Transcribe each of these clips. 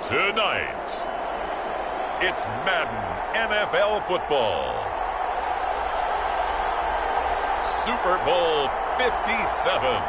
Tonight, it's Madden NFL football. Super Bowl 57.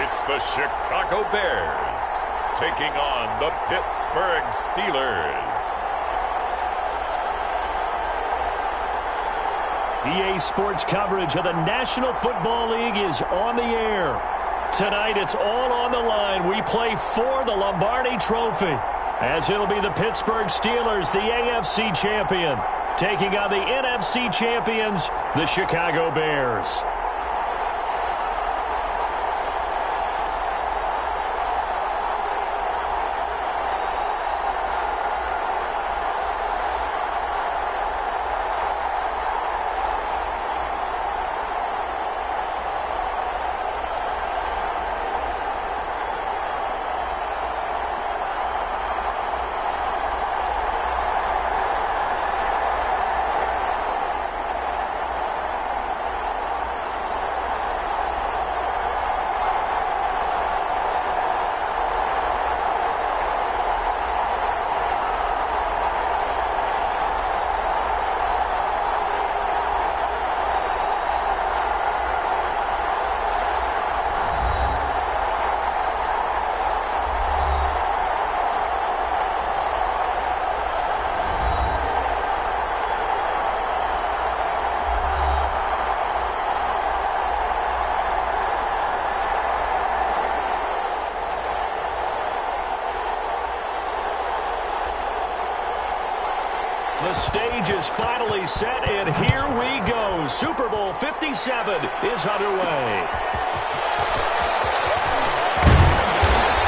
It's the Chicago Bears taking on the Pittsburgh Steelers. EA Sports coverage of the National Football League is on the air. Tonight, it's all on the line. We play for the Lombardi Trophy, as it'll be the Pittsburgh Steelers, the AFC champion, taking on the NFC champions, the Chicago Bears. The stage is finally set, and here we go. Super Bowl 57 is underway.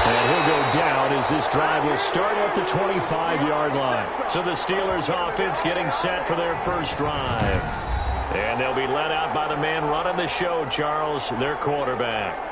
And he'll go down as this drive will start at the 25-yard line. So the Steelers offense getting set for their first drive. And they'll be led out by the man running the show, Charles, their quarterback.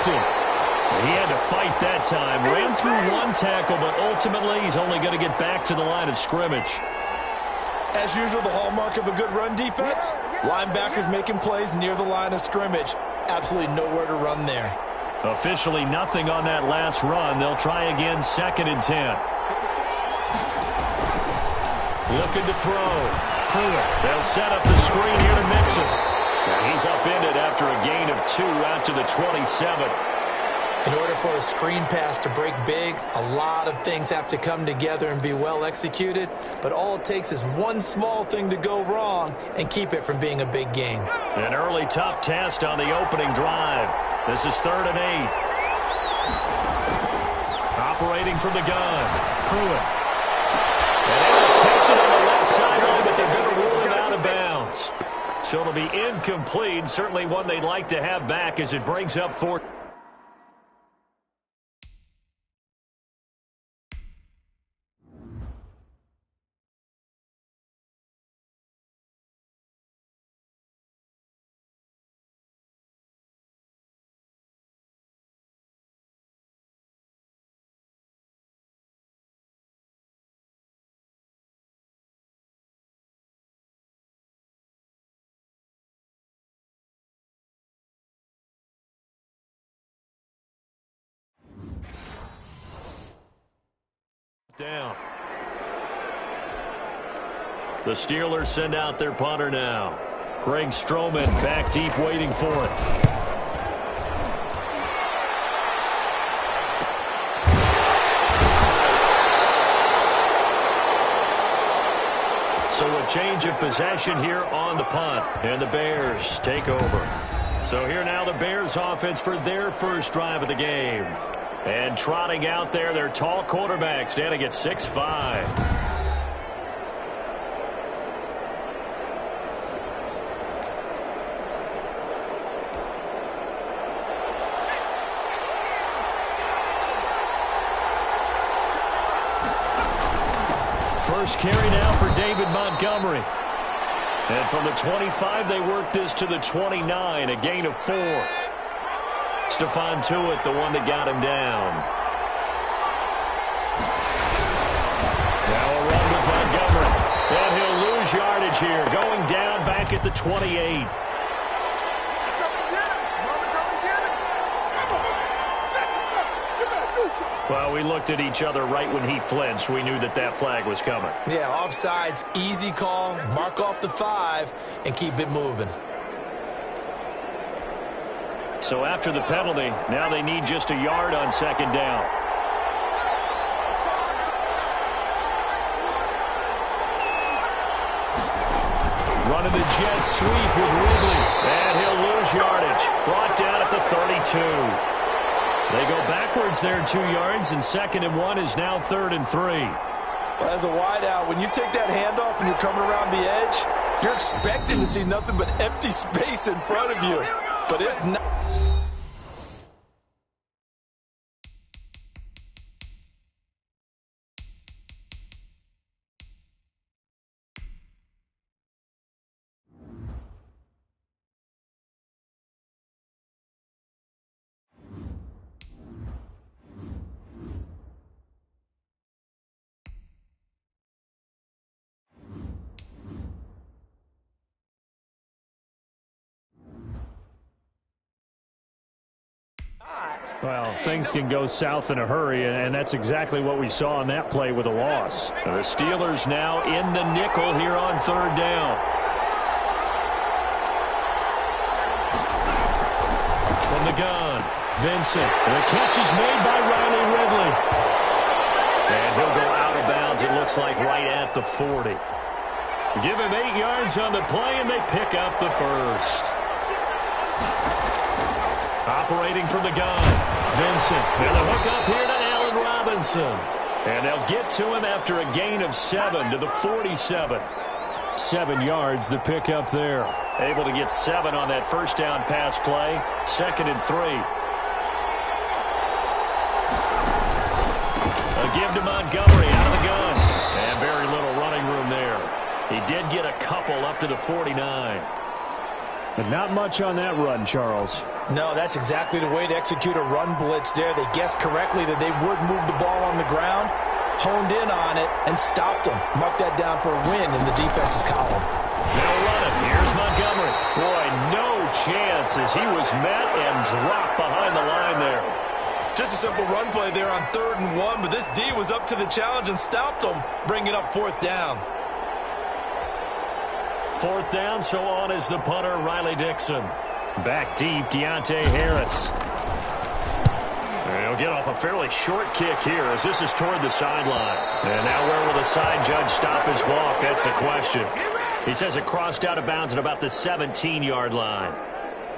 He had to fight that time. Ran through one tackle, but ultimately he's only going to get back to the line of scrimmage. As usual, the hallmark of a good run defense, linebackers making plays near the line of scrimmage. Absolutely nowhere to run there. Officially nothing on that last run. They'll try again, 2nd and 10. Looking to throw. Pruitt. They'll set up the screen here to Mixon. And he's upended after a gain of 2 out to the 27. In order for a screen pass to break big, a lot of things have to come together and be well executed. But all it takes is one small thing to go wrong and keep it from being a big game. An early tough test on the opening drive. This is 3rd and 8. Operating from the gun. Pruitt. And they'll catch it on the left sideline, but they're going to So it'll be incomplete. Certainly one they'd like to have back as it brings up 4th. Down. The Steelers send out their punter now. Greg Stroman back deep waiting for it. So a change of possession here on the punt. And the Bears take over. So here now the Bears offense for their first drive of the game. And trotting out there, their tall quarterback standing at 6'5". First carry now for David Montgomery. And from the 25, they work this to the 29, a gain of 4. Stephon Tuitt, the one that got him down. Now a run with Montgomery. And he'll lose yardage here. Going down back at the 28. Well, we looked at each other right when he flinched. We knew that that flag was coming. Yeah, offsides, easy call. Mark off the 5 and keep it moving. So after the penalty, now they need just a yard on 2nd down. Running the jet sweep with Ridley. And he'll lose yardage. Brought down at the 32. They go backwards there 2 yards, and 2nd and 1 is now 3rd and 3. Well, as a wideout, when you take that handoff and you're coming around the edge, you're expecting to see nothing but empty space in front of you. But if not... Well, things can go south in a hurry, and that's exactly what we saw on that play with a loss. The Steelers now in the nickel here on 3rd down. From the gun, Vincent. And the catch is made by Riley Ridley. And he'll go out of bounds, it looks like, right at the 40. Give him 8 yards on the play, and they pick up the first. Operating from the gun, Vincent. And the hook up here to Allen Robinson. And they'll get to him after a gain of 7 to the 47. 7 yards, the pick up there. Able to get 7 on that first down pass play. 2nd and 3. A give to Montgomery out of the gun. And very little running room there. He did get a couple up to the 49. But not much on that run, Charles. No, that's exactly the way to execute a run blitz there. They guessed correctly that they would move the ball on the ground, honed in on it, and stopped them. Mark that down for a win in the defense's column. Now running. Here's Montgomery. Boy, no chance as he was met and dropped behind the line there. Just a simple run play there on 3rd and 1, but this D was up to the challenge and stopped them, bringing up 4th down. 4th down, so on is the punter, Riley Dixon. Back deep, Deontay Harris. He'll get off a fairly short kick here as this is toward the sideline. And now where will the side judge stop his walk? That's the question. He says it crossed out of bounds at about the 17-yard line.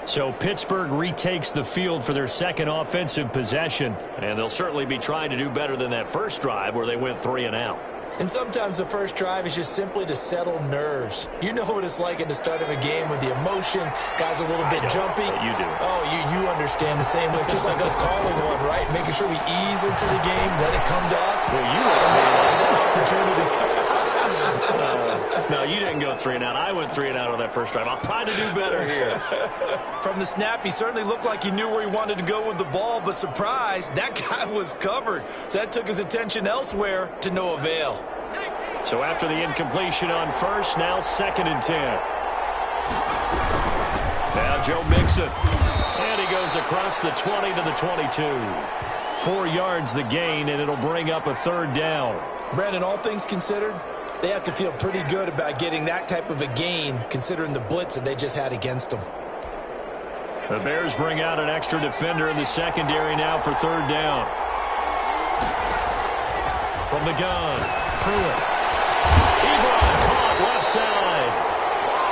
So Pittsburgh retakes the field for their 2nd offensive possession. And they'll certainly be trying to do better than that first drive where they went 3 and out. And sometimes the first drive is just simply to settle nerves. You know what it's like at the start of a game with the emotion, guys a little bit jumpy. You do. Oh, you understand the same way. It's just like us calling one, right? Making sure we ease into the game, let it come to us. Well, you went 3 and That opportunity. No, you didn't go 3 and out. I went 3 and out on that first drive. I'll try to do better here. From the snap, he certainly looked like he knew where he wanted to go with the ball, but surprise, that guy was covered. So that took his attention elsewhere to no avail. So after the incompletion on first, now 2nd and 10. Now Joe Mixon. And he goes across the 20 to the 22. 4 yards the gain, and it'll bring up a 3rd down. Brandon, all things considered, they have to feel pretty good about getting that type of a gain, considering the blitz that they just had against them. The Bears bring out an extra defender in the secondary now for 3rd down. From the gun, Pruitt. Ebron caught left side.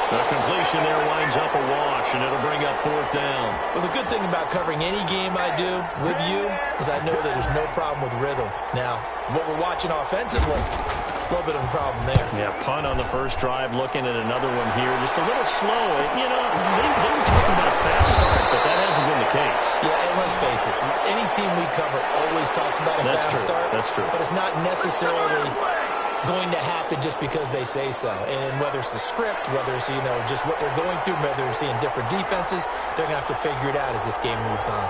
The completion there winds up a wash, and it'll bring up 4th down. Well, the good thing about covering any game I do with you is I know that there's no problem with rhythm. Now, what we're watching offensively, a little bit of a problem there. Yeah, punt on the first drive, looking at another one here. Just a little slow. You know, they were talking about a fast start, but that hasn't been the case. Yeah, and let's face it, any team we cover always talks about a fast start. That's true. But it's not necessarily going to happen just because they say so. And whether it's the script, whether it's, just what they're going through, whether they're seeing different defenses, they're going to have to figure it out as this game moves on.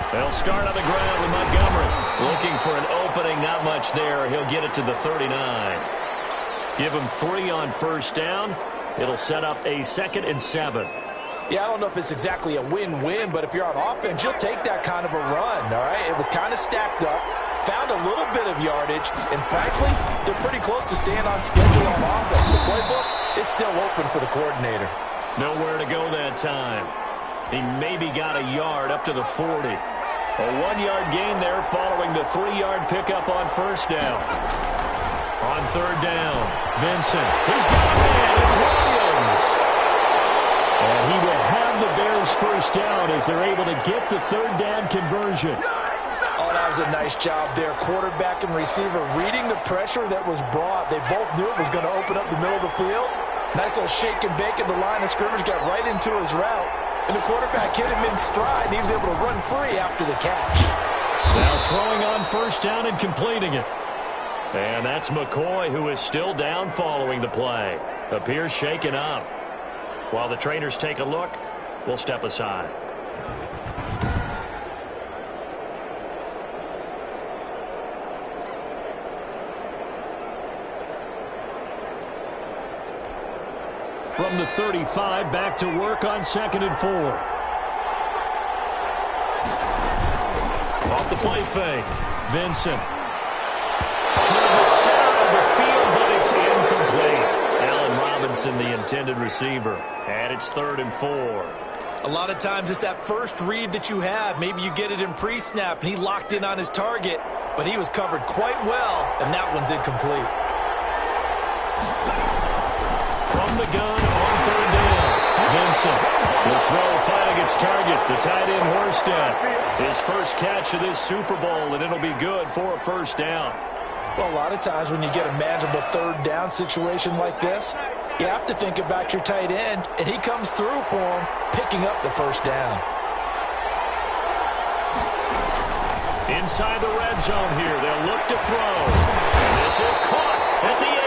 They'll start on the ground with Montgomery. Looking for an opening, not much there. He'll get it to the 39. Give him 3 on first down. It'll set up a 2nd and 7. Yeah, I don't know if it's exactly a win-win, but if you're on offense, you'll take that kind of a run, all right? It was kind of stacked up, found a little bit of yardage, and frankly, they're pretty close to staying on schedule on offense. The playbook is still open for the coordinator. Nowhere to go that time. He maybe got a yard up to the 40. A 1-yard gain there following the 3-yard pickup on first down. On 3rd down, Vincent. He's got a man. It's Williams. And he will have the Bears first down as they're able to get the 3rd down conversion. Oh, that was a nice job there. Quarterback and receiver reading the pressure that was brought. They both knew it was going to open up the middle of the field. Nice little shake and bake at the line of scrimmage, got right into his route. And the quarterback hit him in stride, and he was able to run free after the catch. Now throwing on first down and completing it. And that's McCoy, who is still down following the play. Appears shaken up. While the trainers take a look, we'll step aside. From the 35, back to work on 2nd and 4. Off the play fake. Vincent. Toward the center of the field, but it's incomplete. Allen Robinson, the intended receiver. And it's 3rd and 4. A lot of times it's that first read that you have. Maybe you get it in pre-snap, and he locked in on his target, but he was covered quite well, and that one's incomplete. From the gun on 3rd down. Vincent. The throw finding its target. The tight end Horsted. His first catch of this Super Bowl, and it'll be good for a first down. Well, a lot of times when you get a manageable 3rd down situation like this, you have to think about your tight end, and he comes through for him, picking up the first down. Inside the red zone here. They'll look to throw. And this is caught at the end.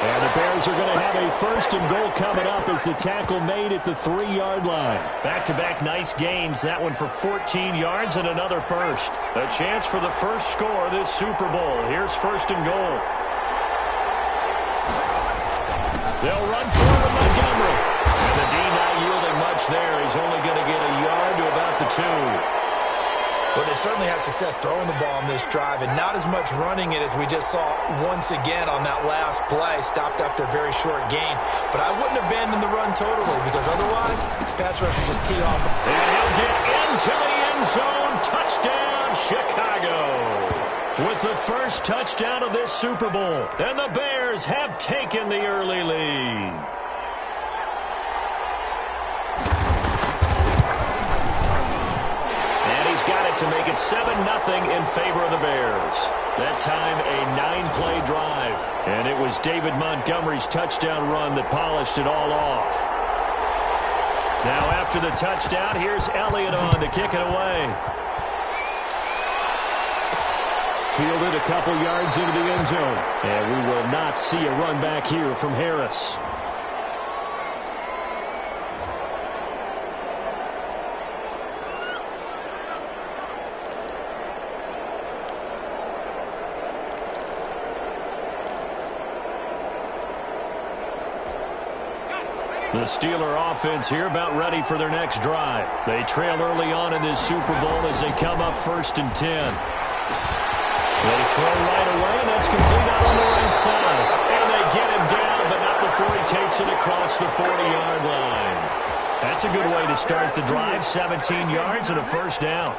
And the Bears are going to have a 1st and goal coming up as the tackle made at the 3-yard line. Back-to-back nice gains. That one for 14 yards and another first. A chance for the first score of this Super Bowl. Here's 1st and goal. They'll run forward with Montgomery. And the D not yielding much there. He's only going to get a yard to about the 2. Well, they certainly had success throwing the ball on this drive, and not as much running it as we just saw once again on that last play. Stopped after a very short gain. But I wouldn't abandon the run totally, because otherwise, pass rushers just tee off. And he'll get into the end zone. Touchdown, Chicago. With the first touchdown of this Super Bowl. And the Bears have taken the early lead. And he's got it back to make it 7-0 in favor of the Bears. That time, a 9-play drive. And it was David Montgomery's touchdown run that polished it all off. Now after the touchdown, here's Elliott on to kick it away. Fielded a couple yards into the end zone. And we will not see a run back here from Harris. The Steeler offense here about ready for their next drive. They trail early on in this Super Bowl as they come up 1st and 10. They throw right away, and that's complete out on the right side. And they get him down, but not before he takes it across the 40-yard line. That's a good way to start the drive. 17 yards and a first down.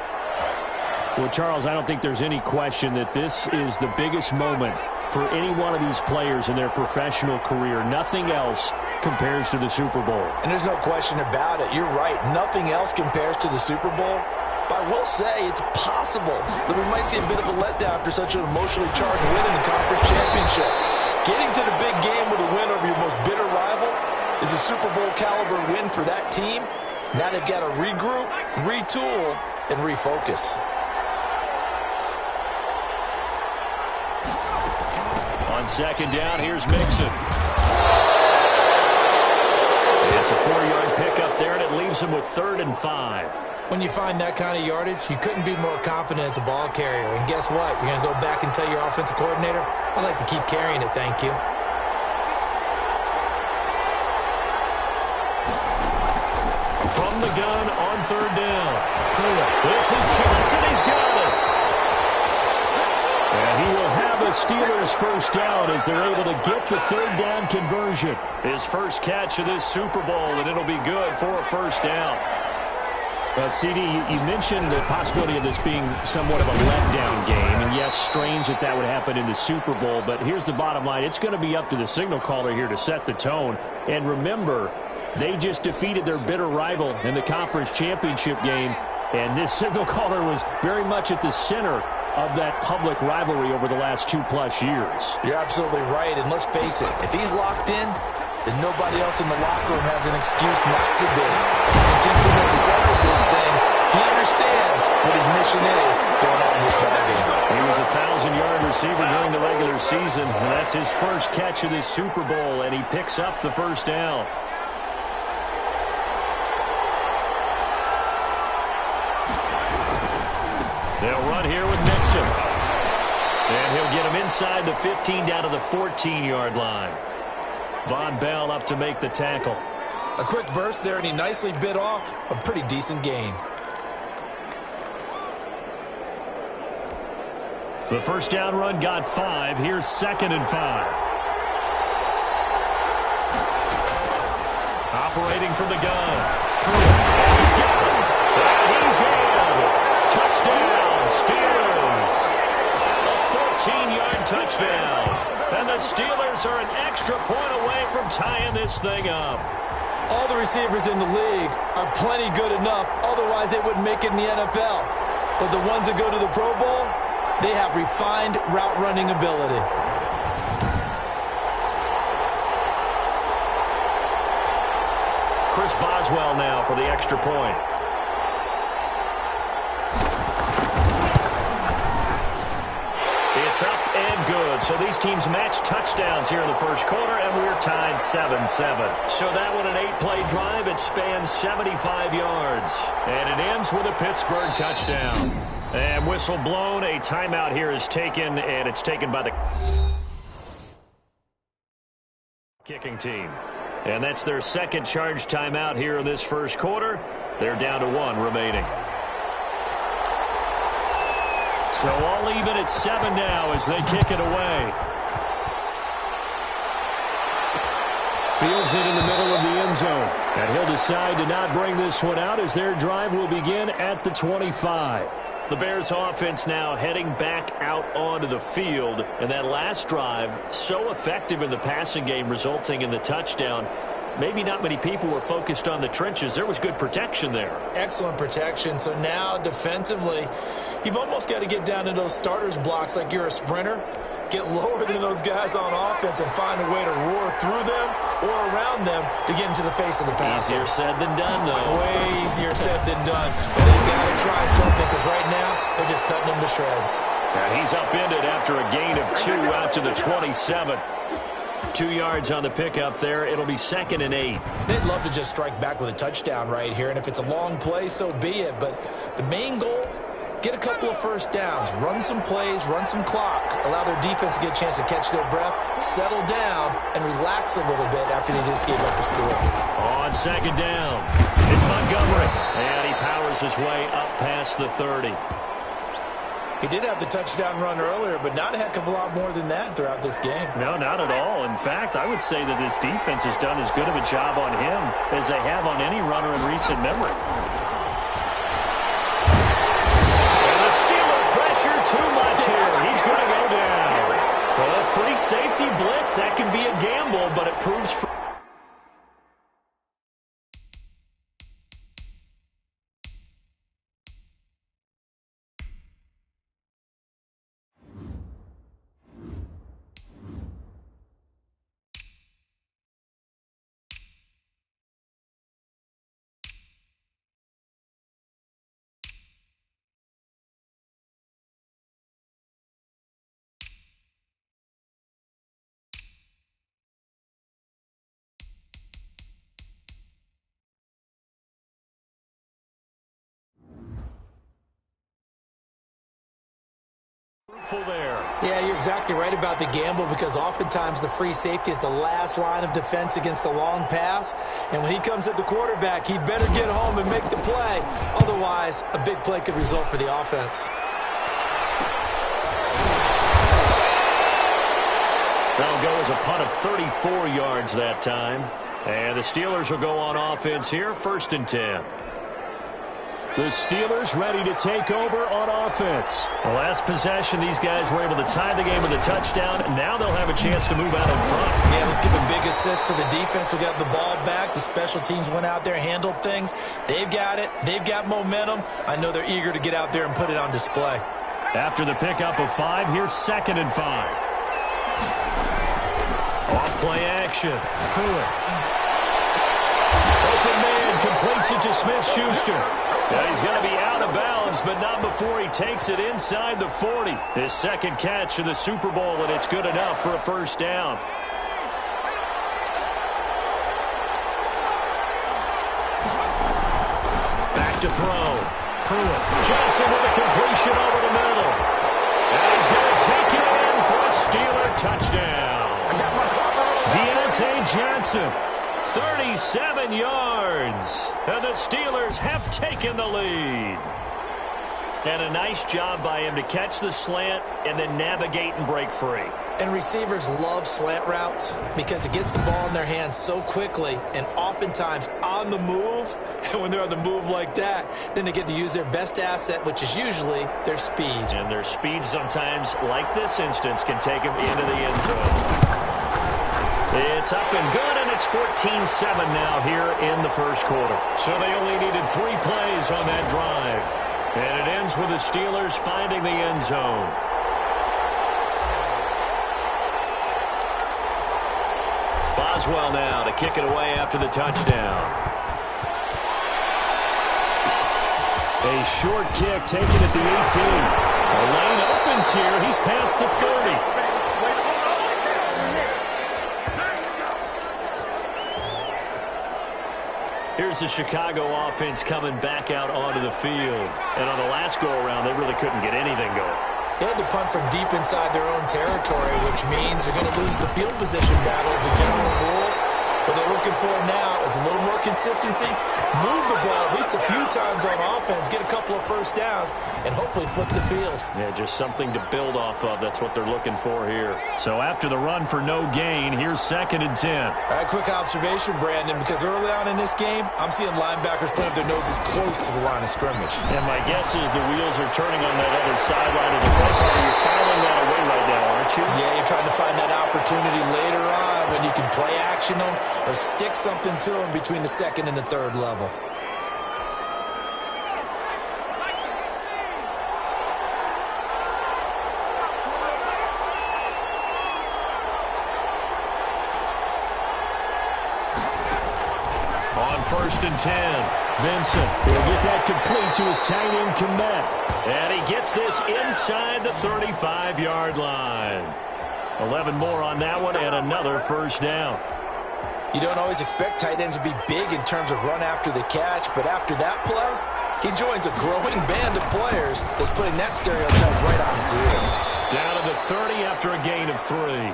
Well, Charles, I don't think there's any question that this is the biggest moment for any one of these players in their professional career. Nothing else compares to the Super Bowl. And there's no question about it. You're right. Nothing else compares to the Super Bowl. But I will say it's possible that we might see a bit of a letdown after such an emotionally charged win in the conference championship. Getting to the big game with a win over your most bitter rival is a Super Bowl caliber win for that team. Now they've got to regroup, retool, and refocus. On 2nd down, here's Mixon. It's a 4-yard pickup there, and it leaves him with 3rd and 5. When you find that kind of yardage, you couldn't be more confident as a ball carrier. And guess what? You're going to go back and tell your offensive coordinator, I'd like to keep carrying it, thank you. From the gun on 3rd down. This is Johnson. He's got it. And he will have a Steelers first down as they're able to get the 3rd down conversion. His first catch of this Super Bowl, and it'll be good for a first down. Well, CD, you mentioned the possibility of this being somewhat of a letdown game. And yes, strange that would happen in the Super Bowl. But here's the bottom line. It's going to be up to the signal caller here to set the tone. And remember, they just defeated their bitter rival in the conference championship game. And this signal caller was very much at the center of that public rivalry over the last 2+ years. You're absolutely right, and let's face it, if he's locked in, then nobody else in the locker room has an excuse not to be. Since he's been at the center of this thing, he understands what his mission is going out in this ballgame. He was a 1,000-yard receiver during the regular season, and that's his first catch of this Super Bowl, and he picks up the first down. They'll run here with Mixon. And he'll get him inside the 15 down to the 14-yard line. Von Bell up to make the tackle. A quick burst there, and he nicely bit off a pretty decent gain. The first down run got 5. Here's 2nd and 5. Operating from the gun. And he's got him. And he's in. Touchdown, Steelers. A 14-yard touchdown. And the Steelers are an extra point away from tying this thing up. All the receivers in the league are plenty good enough, otherwise they wouldn't make it in the NFL. But the ones that go to the Pro Bowl, they have refined route running ability. Chris Boswell now for the extra point. It's up and good. So these teams match touchdowns here in the first quarter, and we're tied 7-7. So that one, an 8-play drive. It spans 75 yards. And it ends with a Pittsburgh touchdown. And whistle blown. A timeout here is taken, and it's taken by the kicking team. And that's their second charge timeout here in this first quarter. They're down to 1 remaining. So all even at 7 now as they kick it away. Fields it in the middle of the end zone. And he'll decide to not bring this one out as their drive will begin at the 25. The Bears offense now heading back out onto the field. And that last drive, so effective in the passing game, resulting in the touchdown. maybe not many people were focused on the trenches. There was good protection there. Excellent protection. So now defensively, you've almost got to get down to those starters blocks like you're a sprinter. Get lower than those guys on offense and find a way to roar through them or around them to get into the face of the passer. Easier said than done, though. Way easier said than done. But they've got to try something because right now they're just cutting them to shreds. And he's upended after a gain of 2 out to the 27. 2 yards on the pickup there. It'll be 2nd and 8. They'd love to just strike back with a touchdown right here. And if it's a long play, so be it. But the main goal, get a couple of first downs, run some plays, run some clock, allow their defense to get a chance to catch their breath, settle down, and relax a little bit after they just gave up the score. On 2nd down, it's Montgomery. And he powers his way up past the 30. He did have the touchdown run earlier, but not a heck of a lot more than that throughout this game. No, not at all. In fact, I would say that this defense has done as good of a job on him as they have on any runner in recent memory. And the Steeler pressure too much here. He's going to go down. Well, a free safety blitz, that can be a gamble, but it proves free. There. Yeah, you're exactly right about the gamble because oftentimes the free safety is the last line of defense against a long pass. And when he comes at the quarterback, he'd better get home and make the play. Otherwise, a big play could result for the offense. That'll go as a punt of 34 yards that time. And the Steelers will go on offense here, 1st and 10. The Steelers ready to take over on offense. The last possession, these guys were able to tie the game with a touchdown, and now they'll have a chance to move out in front. Yeah, let's give a big assist to the defense who got the ball back. The special teams went out there, handled things. They've got it. They've got momentum. I know they're eager to get out there and put it on display. After the pickup of 5, here's 2nd and 5. Off play action. Pruitt. Open man completes it to Smith-Schuster. Now he's going to be out of bounds, but not before he takes it inside the 40. His 2nd catch of the Super Bowl, and it's good enough for a 1st down. Back to throw. Pruitt. Johnson with a completion over the middle. And he's going to take it in for a Steeler touchdown. Deontay Johnson. 37 yards, and the Steelers have taken the lead. And a nice job by him to catch the slant and then navigate and break free. And receivers love slant routes because it gets the ball in their hands so quickly and oftentimes on the move. And when they're on the move like that, then they get to use their best asset, which is usually their speed. And their speed sometimes, like this instance, can take them into the end zone. It's up and good, and it's 14-7 now here in the 1st quarter. So they only needed 3 plays on that drive. And it ends with the Steelers finding the end zone. Boswell now to kick it away after the touchdown. A short kick taken at the 18. A lane opens here. He's past the 30. Here's the Chicago offense coming back out onto the field. And on the last go-around, they really couldn't get anything going. They had to punt from deep inside their own territory, which means they're going to lose the field position battle as a general rule. What they're looking for now is a little more consistency, move the ball at least a few times on offense, get a couple of first downs, and hopefully flip the field. Yeah, just something to build off of. That's what they're looking for here. So after the run for no gain, here's 2nd and 10. All right, quick observation, Brandon, because early on in this game, I'm seeing linebackers putting up their noses close to the line of scrimmage. And my guess is the wheels are turning on that other sideline as a play caller. You're filing that away right now, aren't you? Yeah, you're trying to find that opportunity later on when you can play action them or stick something to them between the second and the third level. On 1st and 10, Vincent will get that complete to his tight end, Komet. And he gets this inside the 35-yard line. 11 more on that one and another first down. You don't always expect tight ends to be big in terms of run after the catch, but after that play, he joins a growing band of players that's putting that stereotype right on its ear. Down to the 30 after a gain of 3.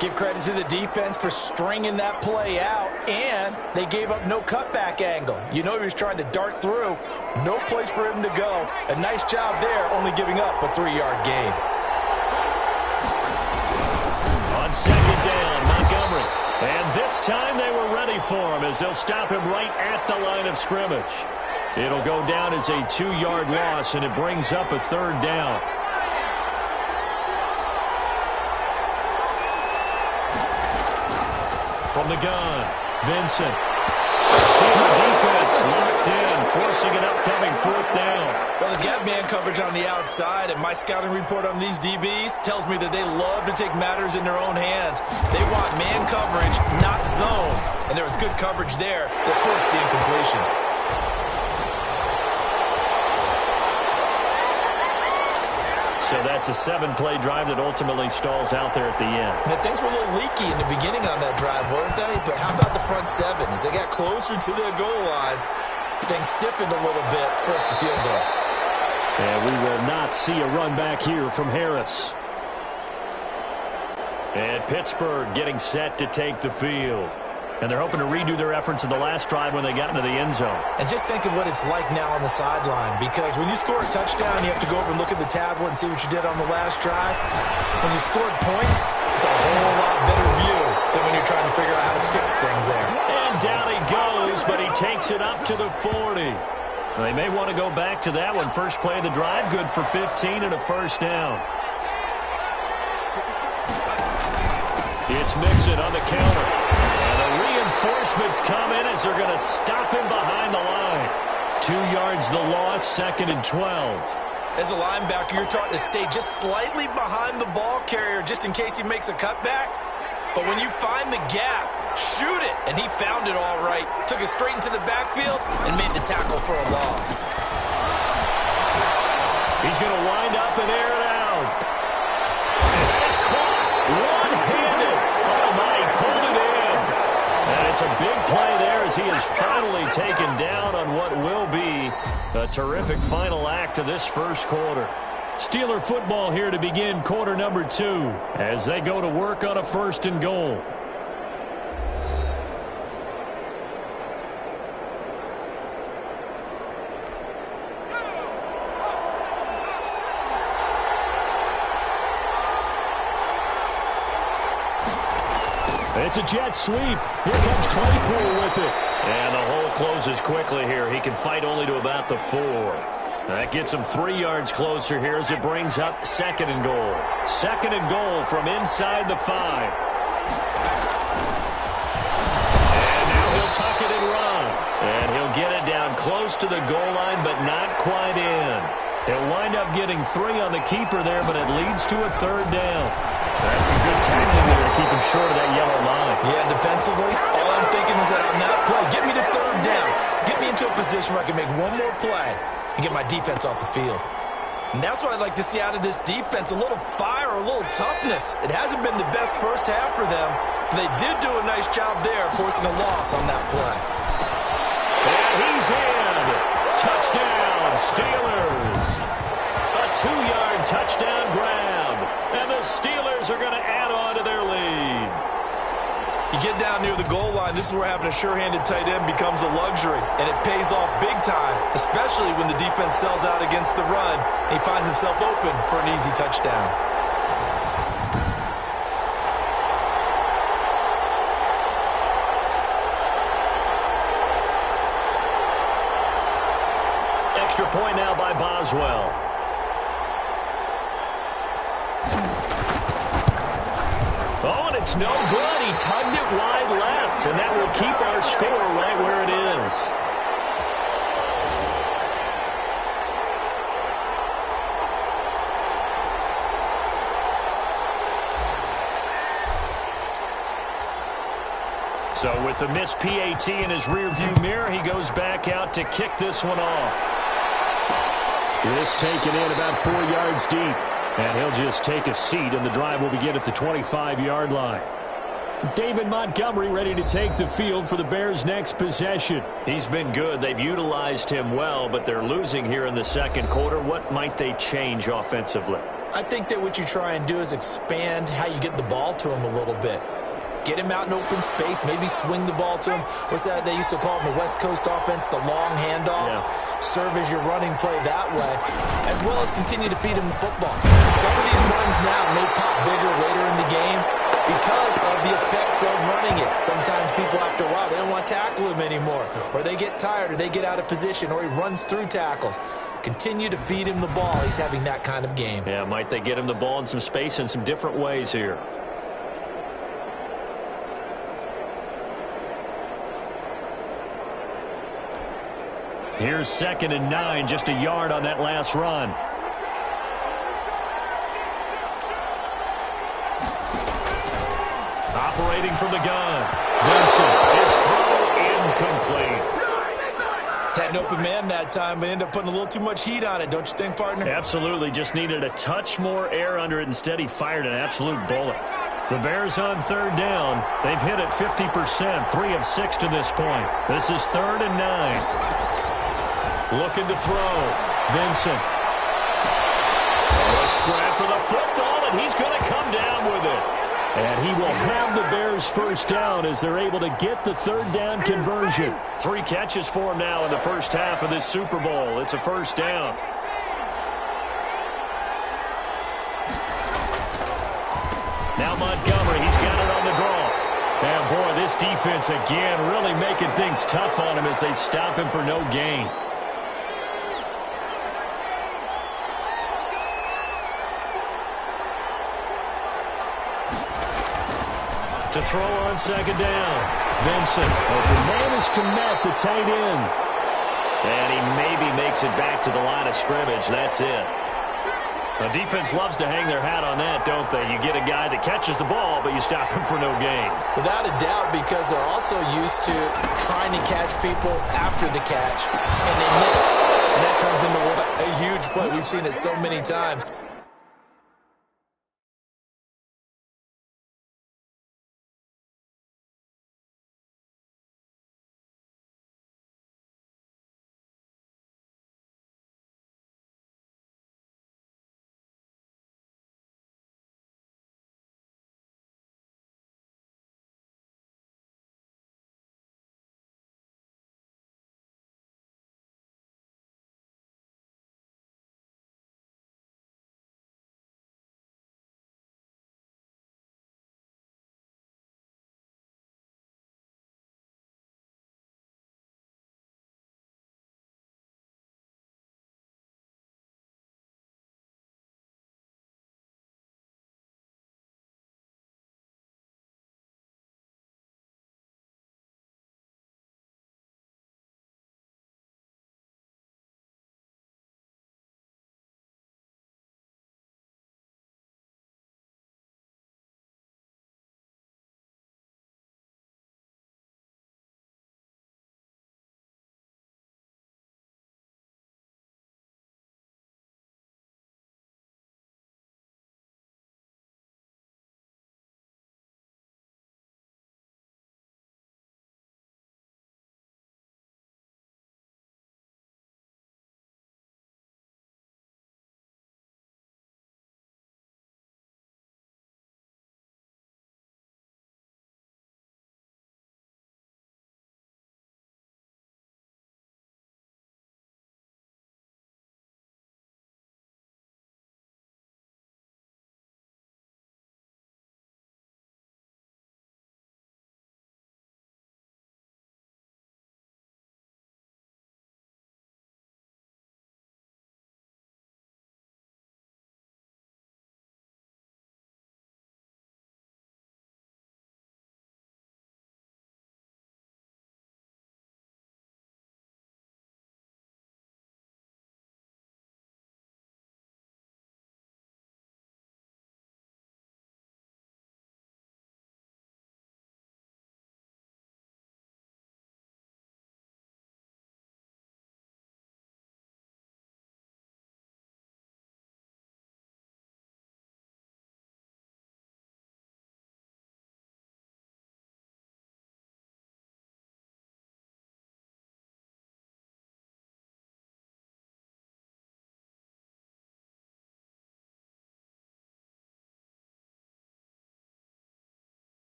Give credit to the defense for stringing that play out, and they gave up no cutback angle. You know he was trying to dart through. No place for him to go. A nice job there, only giving up a 3-yard gain. On 2nd down, Montgomery. And this time they were ready for him as they'll stop him right at the line of scrimmage. It'll go down as a 2-yard loss, and it brings up a 3rd down. From the gun, Vincent. Steeler defense locked in, forcing an upcoming 4th down. Well, they've got man coverage on the outside, and my scouting report on these DBs tells me that they love to take matters in their own hands. They want man coverage, not zone. And there was good coverage there that forced the incompletion. So that's a 7-play drive that ultimately stalls out there at the end. And things were a little leaky in the beginning on that drive, weren't they? But how about the front 7? As they got closer to the goal line, things stiffened a little bit, forced the field goal. And we will not see a run back here from Harris. And Pittsburgh getting set to take the field. And they're hoping to redo their efforts in the last drive when they got into the end zone. And just think of what it's like now on the sideline, because when you score a touchdown, you have to go over and look at the tablet and see what you did on the last drive. When you scored points, it's a whole lot better view than when you're trying to figure out how to fix things there. And down he goes, but he takes it up to the 40. They may want to go back to that one. First play of the drive, good for 15 and a first down. It's Mixon on the counter. And the reinforcements come in as they're going to stop him behind the line. 2 yards the loss, 2nd and 12. As a linebacker, you're taught to stay just slightly behind the ball carrier just in case he makes a cutback. But when you find the gap, shoot it. And he found it all right. Took it straight into the backfield and made the tackle for a loss. He's going to wind up and air it out. And it's caught one-handed. Oh, my, he pulled it in. And it's a big play there as he is finally taken down on what will be a terrific final act of this first quarter. Steeler football here to begin quarter number 2 as they go to work on a 1st and goal. It's a jet sweep. Here comes Claypool with it. And the hole closes quickly here. He can fight only to about the 4. That gets him 3 yards closer here as it brings up 2nd and goal. 2nd and goal from inside the 5. And now he'll tuck it and run. And he'll get it down close to the goal line, but not quite in. He'll wind up getting 3 on the keeper there, but it leads to a 3rd down. That's some good tackling there to keep him short of that yellow line. Yeah, defensively, all I'm thinking is that on that play, get me to 3rd down. Get me into a position where I can make one more play and get my defense off the field. And that's what I'd like to see out of this defense, a little fire, a little toughness. It hasn't been the best first half for them, but they did do a nice job there forcing a loss on that play. And he's in. Touchdown, Steelers. A 2-yard touchdown grab. And the Steelers are going to add on to their lead. You get down near the goal line, this is where having a sure-handed tight end becomes a luxury, and it pays off big time, especially when the defense sells out against the run, and he finds himself open for an easy touchdown. Extra point now by Boswell. Oh, and it's no good. he tugged it wide left, and that will keep our score right where it is. So with the missed PAT in his rearview mirror, he goes back out to kick this one off. This taken in about 4 yards deep. And he'll just take a seat, and the drive will begin at the 25-yard line. David Montgomery ready to take the field for the Bears' next possession. He's been good. They've utilized him well, but they're losing here in the second quarter. What might they change offensively? I think that what you try and do is expand how you get the ball to him a little bit. Get him out in open space, maybe swing the ball to him. What's that they used to call it in the West Coast offense, the long handoff? Yeah. Serve as your running play that way, as well as continue to feed him the football. Some of these runs now may pop bigger later in the game because of the effects of running it. Sometimes people, after a while, they don't want to tackle him anymore, or they get tired, or they get out of position, or he runs through tackles. Continue to feed him the ball. He's having that kind of game. Yeah, might they get him the ball in some space in some different ways here? Here's 2nd and 9, just a yard on that last run. Operating from the gun. Vincent, his throw incomplete. Had an open man that time, but ended up putting a little too much heat on it, don't you think, partner? Absolutely. Just needed a touch more air under it. Instead, he fired an absolute bullet. The Bears on 3rd down. They've hit it 50%, 3 of 6 to this point. This is 3rd and 9. Looking to throw. Vincent. A scrap for the football, and he's going to come down with it. And he will have the Bears first down as they're able to get the 3rd down conversion. 3 catches for him now in the first half of this Super Bowl. It's a first down. Now Montgomery, he's got it on the draw. And boy, this defense again really making things tough on him as they stop him for no gain. To throw on 2nd down. Vincent. Open man is Kmet, the tight end. And he maybe makes it back to the line of scrimmage. That's it. The defense loves to hang their hat on that, don't they? You get a guy that catches the ball, but you stop him for no gain. Without a doubt, because they're also used to trying to catch people after the catch, and they miss. And that turns into what? A huge play. We've seen it so many times.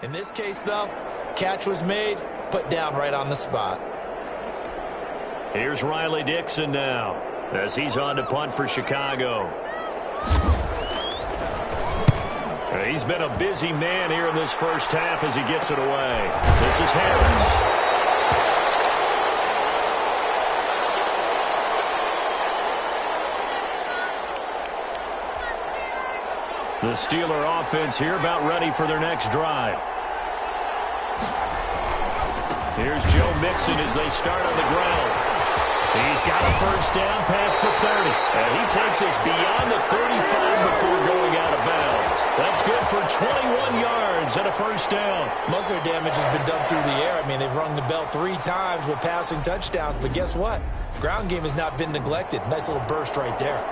In this case, though, catch was made, put down right on the spot. Here's Riley Dixon now as he's on to punt for Chicago. He's been a busy man here in this first half as he gets it away. This is Harris. The Steeler offense here about ready for their next drive. Here's Joe Mixon as they start on the ground. He's got a first down past the 30. And he takes us beyond the 35 before going out of bounds. That's good for 21 yards and a first down. Most of their damage has been done through the air. I mean, they've rung the bell 3 times with passing touchdowns. But guess what? Ground game has not been neglected. Nice little burst right there.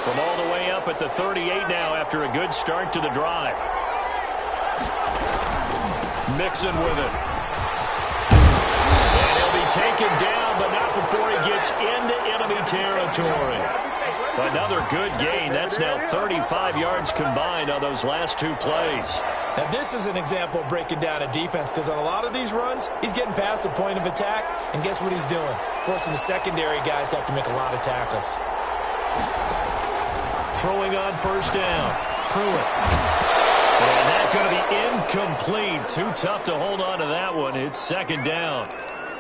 From all the way up at the 38 now after a good start to the drive. Mixon with it. And he'll be taken down, but not before he gets into enemy territory. Another good gain. That's now 35 yards combined on those last 2 plays. Now, this is an example of breaking down a defense because on a lot of these runs, he's getting past the point of attack, and guess what he's doing? Forcing the secondary guys to have to make a lot of tackles. Throwing on first down. Pruitt. And that's going to be incomplete. Too tough to hold on to that one. It's second down.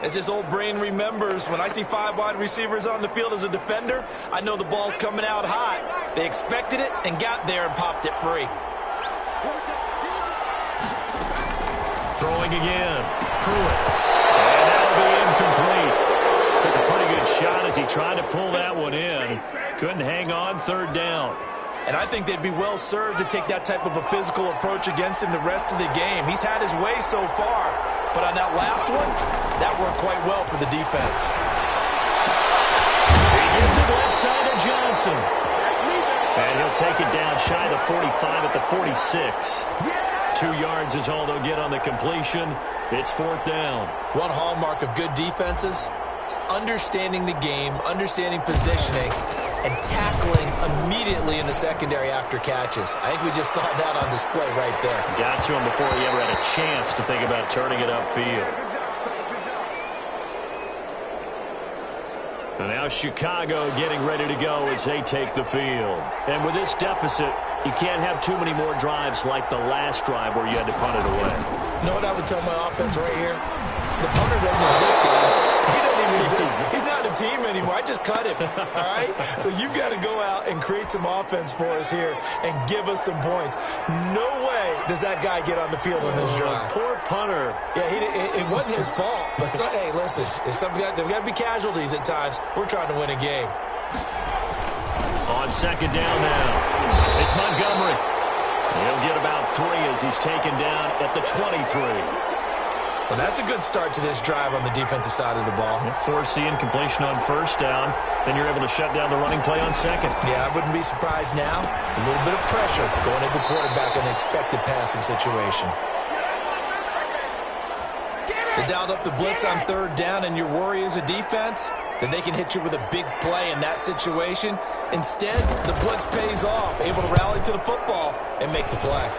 As his old brain remembers, when I see 5 wide receivers on the field as a defender, I know the ball's coming out high. They expected it and got there and popped it free. Throwing again. Pruitt. And that'll be incomplete. Took a pretty good shot as he tried to pull that one in. Couldn't hang on, third down. And I think they'd be well served to take that type of a physical approach against him the rest of the game. He's had his way so far, but on that last one, that worked quite well for the defense. He gets it left side to Johnson. And he'll take it down shy of the 45 at the 46. 2 yards is all they'll get on the completion. It's fourth down. One hallmark of good defenses is understanding the game, understanding positioning, and tackling immediately in the secondary after catches. I think we just saw that on display right there. Got to him before he ever had a chance to think about turning it upfield. And now Chicago getting ready to go as they take the field. And with this deficit, you can't have too many more drives like the last drive where you had to punt it away. You know what I would tell my offense right here? The punter doesn't exist, guys. He doesn't even exist. He's not a team anymore. I just cut him, all right? So you've got to go out and create some offense for us here and give us some points. No way does that guy get on the field on this drive. Poor punter. Yeah, it wasn't his fault. But, hey, listen, there's got to be casualties at times. We're trying to win a game. On second down now, it's Montgomery. He'll get about 3 as he's taken down at the 23. Well, that's a good start to this drive on the defensive side of the ball. Force the incompletion on first down. Then you're able to shut down the running play on second. Yeah, I wouldn't be surprised now. A little bit of pressure going at the quarterback in an expected passing situation. They dialed up the blitz on third down, and your worry as a defense that they can hit you with a big play in that situation. Instead, the blitz pays off, able to rally to the football and make the play.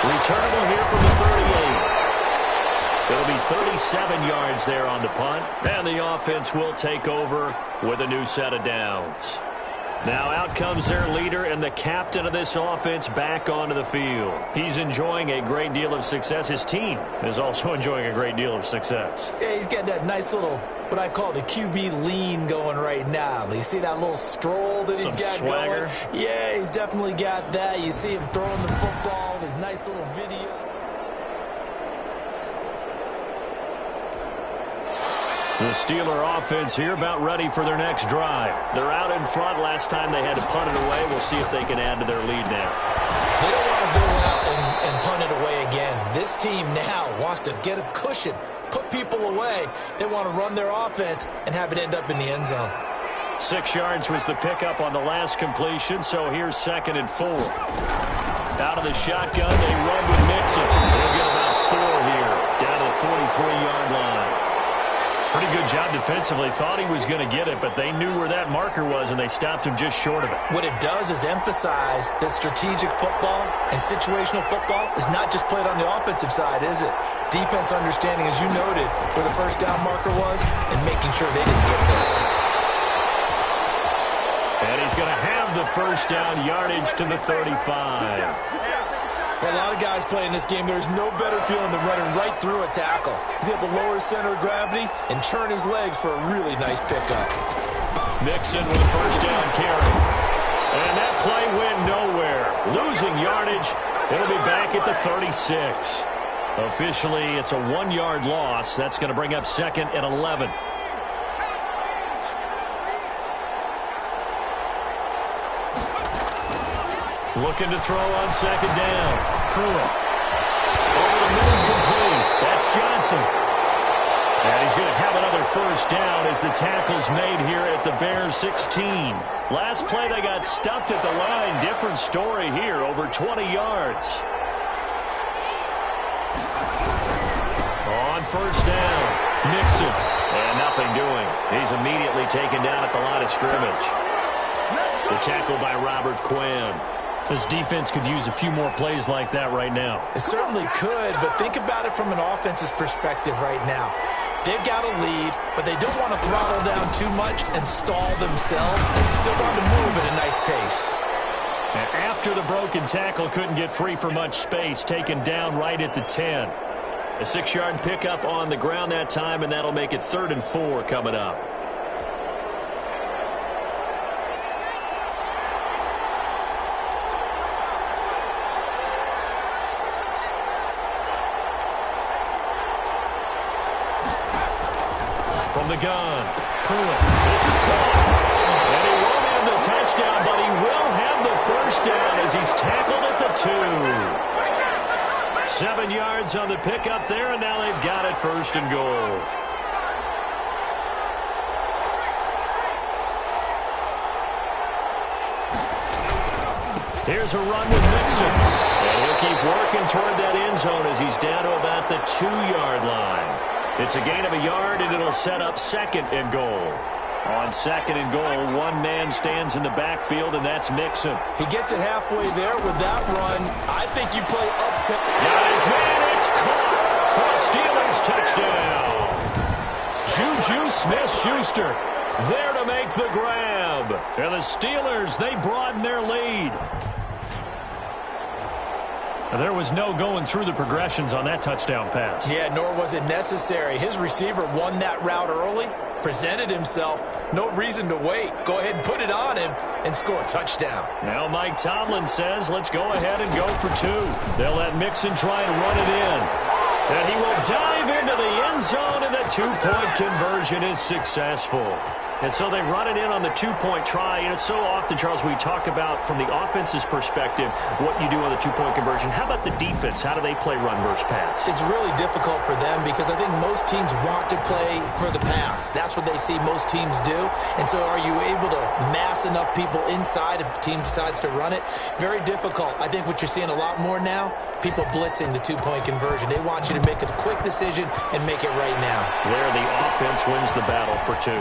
Returnable here from the 38. It'll be 37 yards there on the punt. And the offense will take over with a new set of downs. Now out comes their leader and the captain of this offense back onto the field. He's enjoying a great deal of success. His team is also enjoying a great deal of success. Yeah, he's got that nice little, what I call the QB lean going right now. You see that little stroll that he's got swagger going? Yeah, he's definitely got that. You see him throwing the football, his nice little video. The Steeler offense here about ready for their next drive. They're out in front. Last time they had to punt it away. We'll see if they can add to their lead now. They don't want to go out and punt it away again. This team now wants to get a cushion, put people away. They want to run their offense and have it end up in the end zone. 6 yards was the pickup on the last completion, so here's 2nd and 4. Out of the shotgun, they run with Mixon. They'll get about 4 here. Down to the 43-yard line. Pretty good job defensively. Thought he was going to get it, but they knew where that marker was, and they stopped him just short of it. What it does is emphasize that strategic football and situational football is not just played on the offensive side, is it? Defense understanding, as you noted, where the first down marker was and making sure they didn't get there. And he's going to have the first down yardage to the 35. For a lot of guys playing this game, there's no better feeling than running right through a tackle. He's able to lower his center of gravity and churn his legs for a really nice pickup. Mixon with a first down carry. And that play went nowhere. Losing yardage. It'll be back at the 36. Officially, it's a 1-yard loss. That's going to bring up 2nd and 11. Looking to throw on 2nd down. Pruitt. Over the middle, complete. That's Johnson. And he's going to have another first down as the tackle's made here at the Bears 16. Last play, they got stuffed at the line. Different story here, over 20 yards. On first down, Mixon. And nothing doing. He's immediately taken down at the line of scrimmage. The tackle by Robert Quinn. This defense could use a few more plays like that right now. It certainly could, but think about it from an offense's perspective right now. They've got a lead, but they don't want to throttle down too much and stall themselves. Still want to move at a nice pace. And after the broken tackle, couldn't get free for much space, taken down right at the 10. A 6-yard pickup on the ground that time, and that'll make it 3rd and 4 coming up. From the gun, Pruitt. This is caught. And he won't have the touchdown, but he will have the first down as he's tackled at the 2. 7 yards on the pickup there, and now they've got it 1st and goal. Here's a run with Mixon. And he'll keep working toward that end zone as he's down to about the 2-yard line. It's a gain of a yard, and it'll set up 2nd and goal. On 2nd and goal, one man stands in the backfield, and that's Mixon. He gets it halfway there with that run. I think you play up to... Got his man. It's caught for a Steelers touchdown. Juju Smith-Schuster there to make the grab. And the Steelers, they broaden their lead. There was no going through the progressions on that touchdown pass. Yeah, nor was it necessary. His receiver won that route early, presented himself. No reason to wait. Go ahead and put it on him and score a touchdown. Now Mike Tomlin says, let's go ahead and go for 2. They'll let Mixon try and run it in. And he will dive into the end zone, and the 2-point conversion is successful. And so they run it in on the 2-point try. And it's so often, Charles, we talk about from the offense's perspective what you do on the 2-point conversion. How about the defense? How do they play run versus pass? It's really difficult for them because I think most teams want to play for the pass. That's what they see most teams do. And so are you able to mass enough people inside if the team decides to run it? Very difficult. I think what you're seeing a lot more now, people blitzing the 2-point conversion. They want you to make a quick decision and make it right now. Where the offense wins the battle for 2.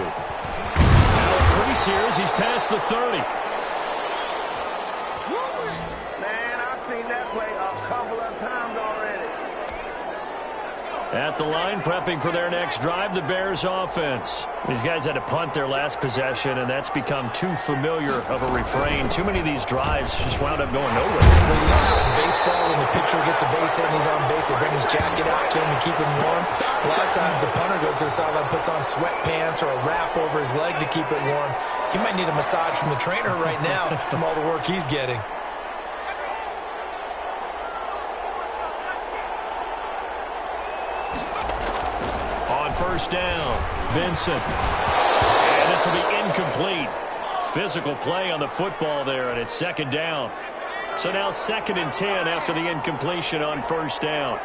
Crease here as he's past the 30. Man, I've seen that play a couple of times already. At the line, prepping for their next drive, the Bears offense. These guys had to punt their last possession, and that's become too familiar of a refrain. Too many of these drives just wound up going nowhere. Well, you know how in baseball, when the pitcher gets a base hit and he's on base, they bring his jacket out to him to keep him warm. A lot of times the punter goes to the sideline, puts on sweatpants or a wrap over his leg to keep it warm. He might need a massage from the trainer right now from all the work he's getting. First down, Vincent. And this will be incomplete. Physical play on the football there, and it's 2nd down. So now 2nd and 10 after the incompletion on first down.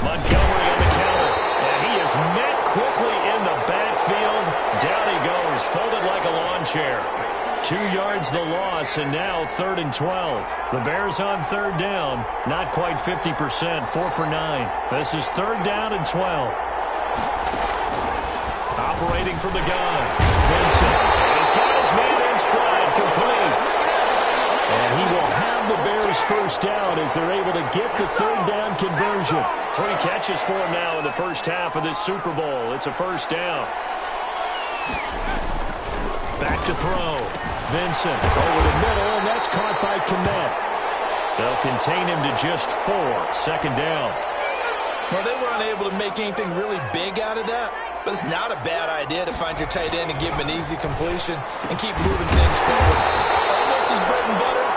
Montgomery on the counter, and he is met quickly in the backfield. Down he goes, folded like a lawn chair. 2 yards the loss, and now 3rd and 12. The Bears on 3rd down. Not quite 50%, 4 for 9. This is 3rd down and 12. Operating from the gun. Vincent. He's got his man in stride. Complete. And he will have the Bears first down as they're able to get the 3rd down conversion. 3 catches for him now in the first half of this Super Bowl. It's a first down. Back to throw. Vincent over the middle, and that's caught by Kmet. They'll contain him to just 4. 2nd down. Well, they weren't able to make anything really big out of that, but it's not a bad idea to find your tight end and give him an easy completion and keep moving things forward. Almost his bread and butter.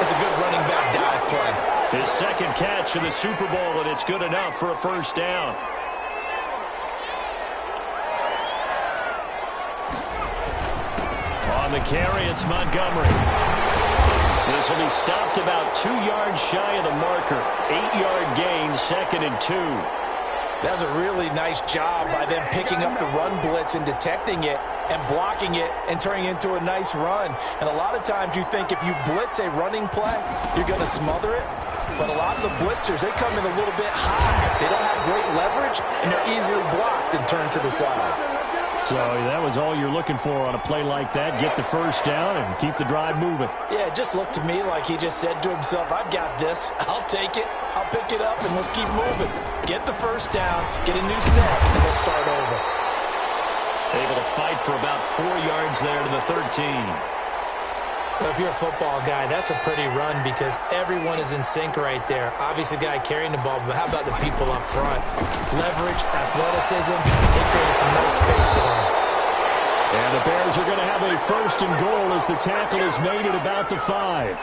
It's a good running back dive play. His 2nd catch of the Super Bowl, and it's good enough for a first down. On the carry, it's Montgomery. This will be stopped about 2 yards shy of the marker. 8-yard gain, 2nd and 2. That's a really nice job by them picking up the run blitz and detecting it and blocking it and turning it into a nice run. And a lot of times you think if you blitz a running play, you're going to smother it. But a lot of the blitzers, they come in a little bit high. They don't have great leverage, and they're easily blocked and turned to the side. So that was all you're looking for on a play like that. Get the first down and keep the drive moving. Yeah, it just looked to me like he just said to himself, I've got this. I'll take it. I'll pick it up, and let's keep moving. Get the first down, get a new set, and we'll start over. Able to fight for about 4 yards there to the 13. Well, if you're a football guy, that's a pretty run because everyone is in sync right there. Obviously, the guy carrying the ball, but how about the people up front? Leverage, athleticism, they created some nice space for him. And the Bears are going to have a 1st and goal as the tackle is made at about the 5.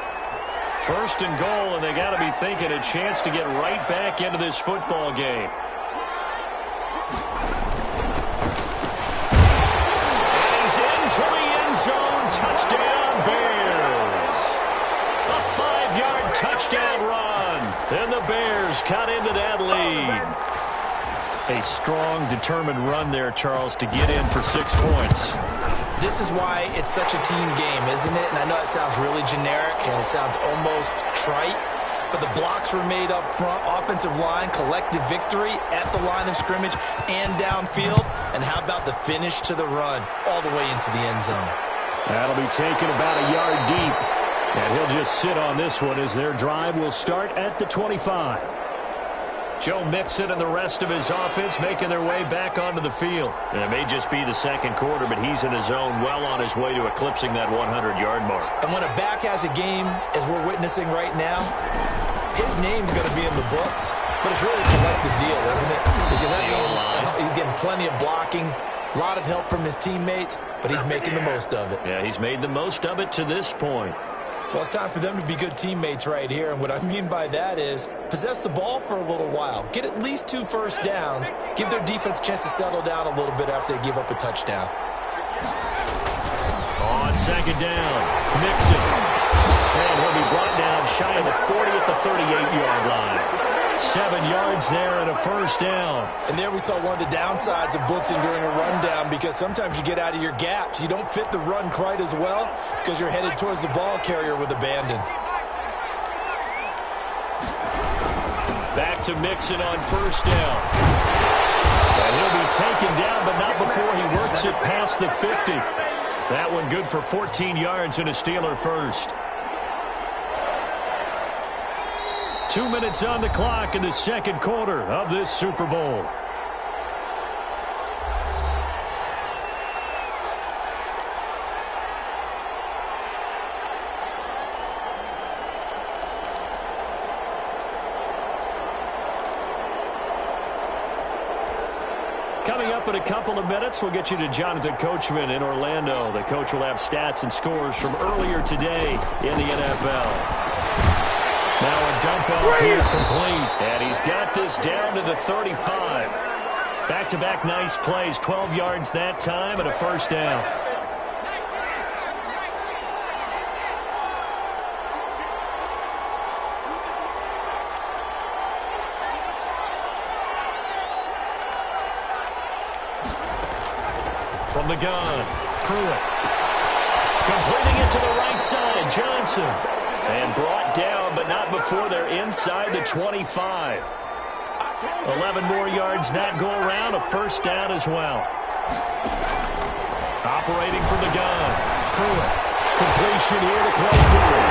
1st and goal, and they got to be thinking a chance to get right back into this football game. And he's into the end zone. Touchdown, Bears. A 5-yard touchdown run. And the Bears cut into that lead. A strong, determined run there, Charles, to get in for 6 points. This is why it's such a team game, isn't it? And I know it sounds really generic and it sounds almost trite, but the blocks were made up front, offensive line, collective victory at the line of scrimmage and downfield. And how about the finish to the run all the way into the end zone? That'll be taken about a yard deep. And he'll just sit on this one as their drive will start at the 25. Joe Mixon and the rest of his offense making their way back onto the field. And it may just be the 2nd quarter, but he's in his zone, well on his way to eclipsing that 100-yard mark. And when a back has a game, as we're witnessing right now, his name's going to be in the books. But it's really a collective deal, isn't it? Because that means he's getting plenty of blocking, a lot of help from his teammates, but he's making the most of it. Yeah, he's made the most of it to this point. Well, it's time for them to be good teammates right here. And what I mean by that is possess the ball for a little while. Get at least 2 first downs. Give their defense a chance to settle down a little bit after they give up a touchdown. On 2nd down, Mixon. And he'll be brought down shy of the 40 at the 38-yard line. 7 yards there and a first down. And there we saw one of the downsides of blitzing during a rundown because sometimes you get out of your gaps. You don't fit the run quite as well because you're headed towards the ball carrier with abandon. Back to Mixon on first down. And he'll be taken down, but not before he works it past the 50. That one good for 14 yards and a Steeler first. 2 minutes on the clock in the 2nd quarter of this Super Bowl. Coming up in a couple of minutes, we'll get you to Jonathan Coachman in Orlando. The coach will have stats and scores from earlier today in the NFL. Now a dump off here complete. And he's got this down to the 35. Back-to-back nice plays. 12 yards that time and a first down. From the gun, Pruitt. Completing it to the right side, Johnson. And brought down, but not before they're inside the 25. 11 more yards that go around, a first down as well. Operating from the gun, Pruitt. Completion here to Claypool.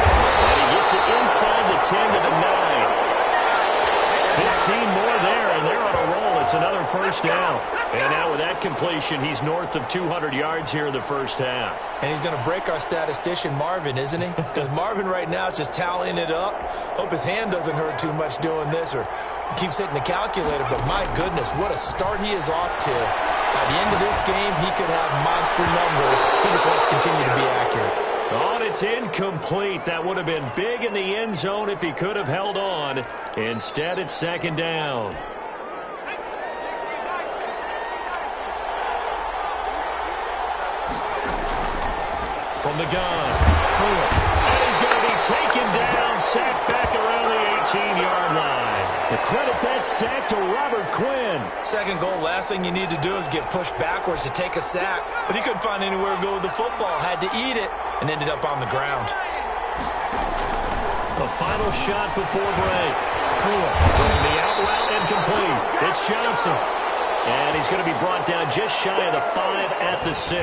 And he gets it inside the 10 to the 9. 15 more there, and they're on a roll. It's another first down. And now with that completion, he's north of 200 yards here in the first half. And he's going to break our statistician Marvin, isn't he? Because Marvin right now is just tallying it up. Hope his hand doesn't hurt too much doing this or keeps hitting the calculator. But my goodness, what a start he is off to. By the end of this game, he could have monster numbers. He just wants to continue to be accurate. Oh, and it's incomplete. That would have been big in the end zone if he could have held on. Instead, it's second down. From the gun, Pruitt. And he's going to be taken down, sacked back around the 18-yard line. The credit that sack to Robert Quinn. Second goal, last thing you need to do is get pushed backwards to take a sack. But he couldn't find anywhere to go with the football. Had to eat it and ended up on the ground. The final shot before break. Pruitt throwing the out route incomplete. It's Johnson. And he's going to be brought down just shy of the 5 at the 6.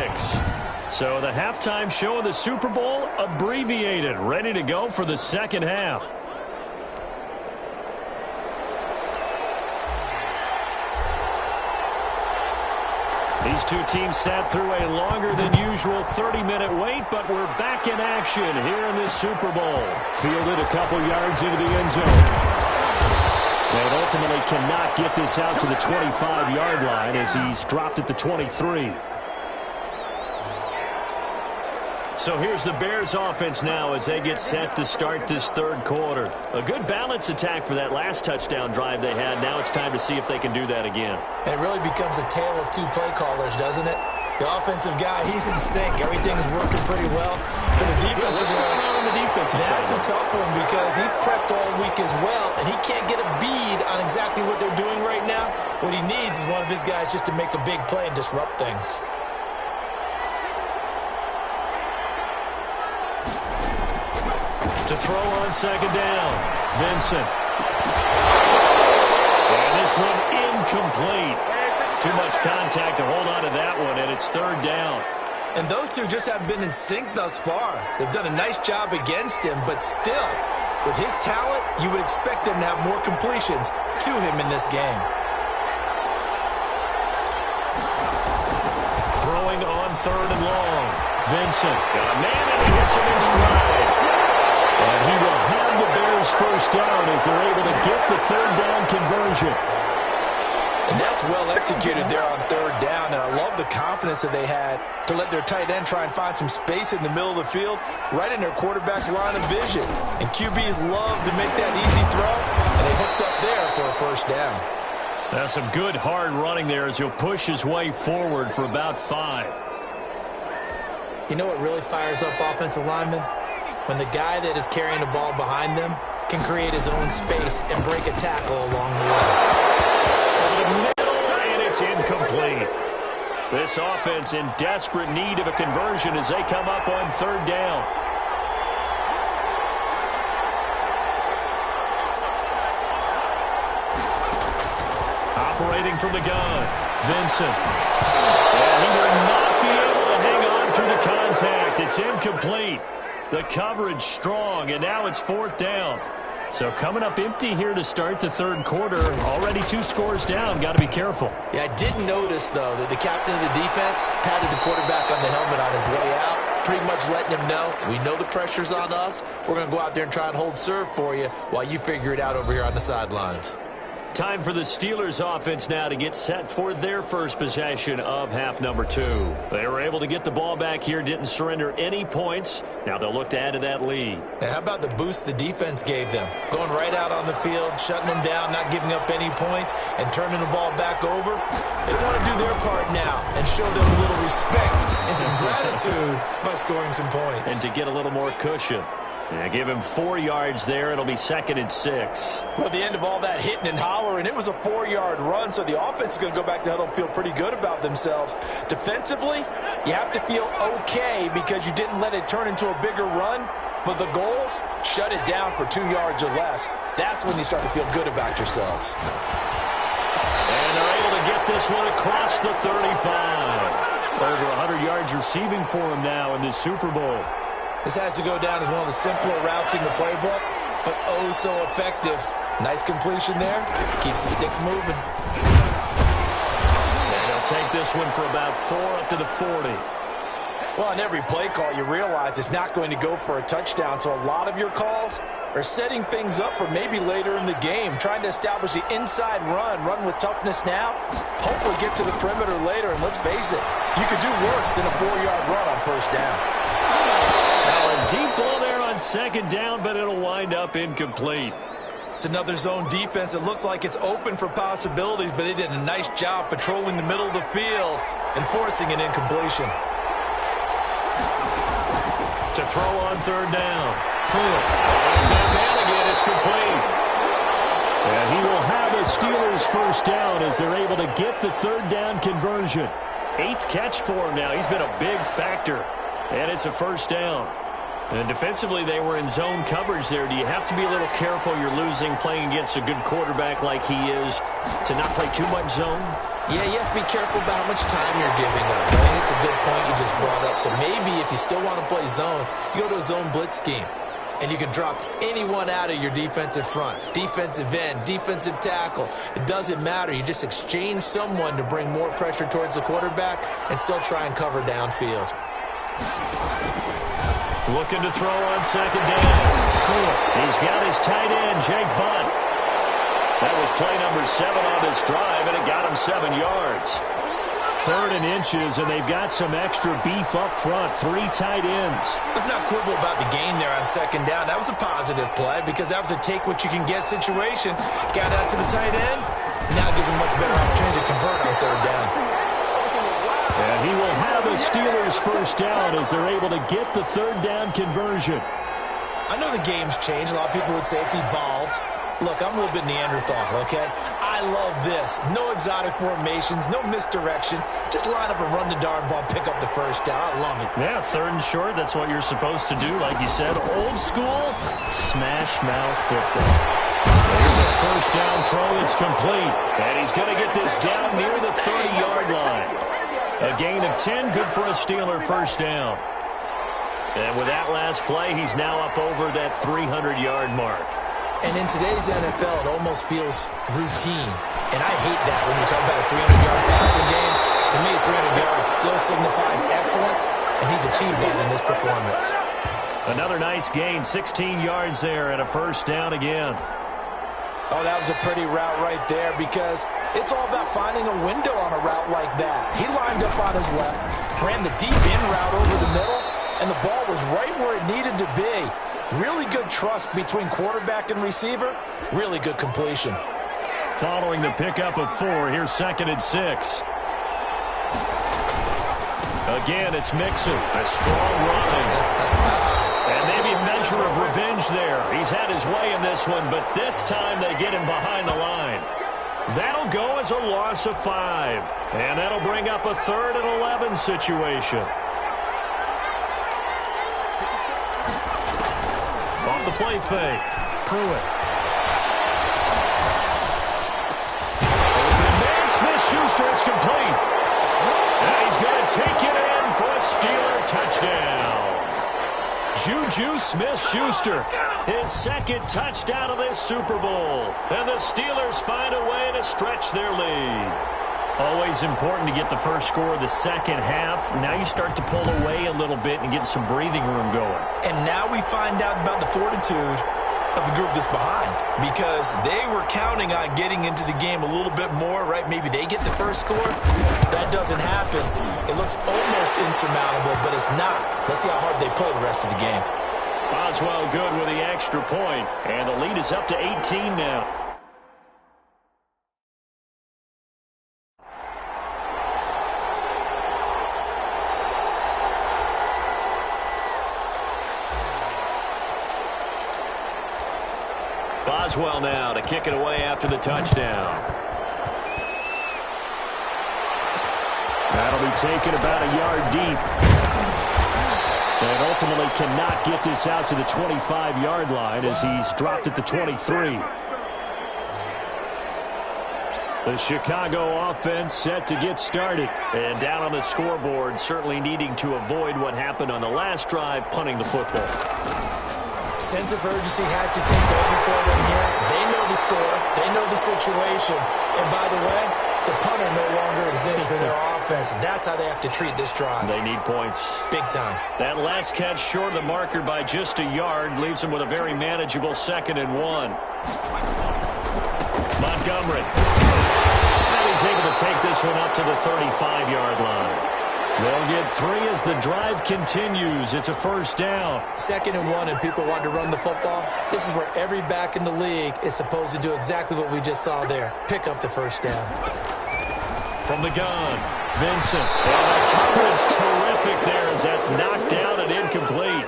So the halftime show of the Super Bowl abbreviated, ready to go for the second half. These two teams sat through a longer than usual 30-minute wait, but we're back in action here in this Super Bowl. Fielded a couple yards into the end zone. And ultimately cannot get this out to the 25-yard line as he's dropped at the 23. So here's the Bears offense now as they get set to start this third quarter. A good balance attack for that last touchdown drive they had. Now it's time to see if they can do that again. It really becomes a tale of two play callers, doesn't it? The offensive guy, he's in sync. Everything's working pretty well. For the defensive guy, on the defensive side? That's a tough one because he's prepped all week as well, and he can't get a bead on exactly what they're doing right now. What he needs is one of his guys just to make a big play and disrupt things. To throw on second down, Vincent. And this one incomplete. Too much contact to hold on to that one, and it's third down. And those two just haven't been in sync thus far. They've done a nice job against him, but still, with his talent, you would expect them to have more completions to him in this game. Throwing on third and long. Vincent got a man, and he hits him in stride. And he will have the Bears first down as they're able to get the third down conversion. And that's well executed there on third down. And I love the confidence that they had to let their tight end try and find some space in the middle of the field, right in their quarterback's line of vision. And QBs love to make that easy throw, and they hooked up there for a first down. That's some good hard running there as he'll push his way forward for about 5. You know what really fires up offensive linemen? When the guy that is carrying the ball behind them can create his own space and break a tackle along the way. Over the middle, and it's incomplete. This offense in desperate need of a conversion as they come up on third down. Operating from the gun, Vincent. And he will not be able to hang on through the contact. It's incomplete. The coverage strong, and now it's fourth down. So coming up empty here to start the third quarter. Already 2 scores down. Got to be careful. Yeah, I did notice, though, that the captain of the defense patted the quarterback on the helmet on his way out, pretty much letting him know, we know the pressure's on us. We're going to go out there and try and hold serve for you while you figure it out over here on the sidelines. Time for the Steelers offense now to get set for their first possession of half number 2. They were able to get the ball back here, didn't surrender any points. Now they'll look to add to that lead. Now, how about the boost the defense gave them? Going right out on the field, shutting them down, not giving up any points, and turning the ball back over. They want to do their part now and show them a little respect and some gratitude by scoring some points. And to get a little more cushion. Yeah, give him 4 yards there. It'll be 2nd and 6. Well, at the end of all that hitting and hollering, it was a 4-yard run, so the offense is going to go back to huddle and feel pretty good about themselves. Defensively, you have to feel okay because you didn't let it turn into a bigger run, but the goal, shut it down for 2 yards or less. That's when you start to feel good about yourselves. And they're able to get this one across the 35. Over 100 yards receiving for him now in this Super Bowl. This has to go down as one of the simpler routes in the playbook, but oh so effective. Nice completion there. Keeps the sticks moving. And he'll take this one for about 4 up to the 40. Well, on every play call, you realize it's not going to go for a touchdown, so a lot of your calls are setting things up for maybe later in the game, trying to establish the inside run with toughness now, hopefully get to the perimeter later, and let's face it, you could do worse than a 4-yard run on first down. Now a deep ball there on 2nd down, but it'll wind up incomplete. It's another zone defense. It looks like it's open for possibilities, but they did a nice job patrolling the middle of the field and forcing an incompletion. To throw on 3rd down. Pruitt. There's that man again. It's complete. And he will have a Steelers first down as they're able to get the 3rd down conversion. 8th catch for him now. He's been a big factor. And it's a first down. And defensively, they were in zone coverage there. Do you have to be a little careful? You're losing playing against a good quarterback like he is to not play too much zone? Yeah, you have to be careful about how much time you're giving up. I think it's a good point you just brought up. So maybe if you still want to play zone, you go to a zone blitz scheme. And you can drop anyone out of your defensive front. Defensive end, defensive tackle. It doesn't matter. You just exchange someone to bring more pressure towards the quarterback and still try and cover downfield. Looking to throw on 2nd down. Pruitt. He's got his tight end, Jake Butt. That was play number 7 on this drive, and it got him 7 yards. 3rd and inches, and they've got some extra beef up front. 3 tight ends. Let's not quibble about the gain there on 2nd down. That was a positive play because that was a take-what-you-can-get situation. Got out to the tight end. Now it gives him much better opportunity to convert on 3rd down. And he will have a Steelers first down as they're able to get the 3rd down conversion. I know the game's changed. A lot of people would say it's evolved. Look, I'm a little bit Neanderthal, okay? I love this. No exotic formations, no misdirection. Just line up and run the darn ball, pick up the first down. I love it. Yeah, 3rd and short, that's what you're supposed to do. Like you said, old school, smash mouth football. Here's a first down throw that's complete. And he's going to get this down near the 30-yard line. A gain of 10, good for a Steeler first down. And with that last play, he's now up over that 300-yard mark. And in today's NFL, it almost feels routine. And I hate that when you talk about a 300-yard passing game. To me, 300 yards still signifies excellence, and he's achieved that in this performance. Another nice gain, 16 yards there, and a first down again. Oh, that was a pretty route right there because it's all about finding a window on a route like that. He lined up on his left, ran the deep in route over the middle, and the ball was right where it needed to be. Really good trust between quarterback and receiver. Really good completion. Following the pickup of 4, here's 2nd and 6. Again, it's Mixon. A strong run. And maybe a measure of revenge there. He's had his way in this one, but this time they get him behind the line. That'll go as a loss of 5. And that'll bring up a 3rd and 11 situation. Off the play fake. Pruitt. Open man, Smith-Schuster, it's complete. And he's going to take it in for a Steeler touchdown. Juju Smith-Schuster, his 2nd touchdown of this Super Bowl. And the Steelers find a way to stretch their lead. Always important to get the first score of the second half. Now you start to pull away a little bit and get some breathing room going. And now we find out about the fortitude of the group that's behind because they were counting on getting into the game a little bit more, right? Maybe they get the first score. That doesn't happen. It looks almost insurmountable, but it's not. Let's see how hard they play the rest of the game. Boswell good with the extra point, and the lead is up to 18 now. Boswell now to kick it away after the touchdown. That'll be taken about a yard deep. And ultimately cannot get this out to the 25-yard line as he's dropped at the 23. The Chicago offense set to get started. And down on the scoreboard, certainly needing to avoid what happened on the last drive, punting the football. Sense of urgency has to take over for them here. They know the score. They know the situation. And by the way, the punter no longer exists for their offense. That's how they have to treat this drive. They need points. Big time. That last catch short of the marker by just a yard leaves them with a very manageable 2nd and 1. Montgomery. And he's able to take this one up to the 35-yard line. They'll get 3 as the drive continues. It's a first down. 2nd and 1 and people want to run the football. This is where every back in the league is supposed to do exactly what we just saw there. Pick up the first down. From the gun, Vincent. And the coverage terrific there as that's knocked down and incomplete.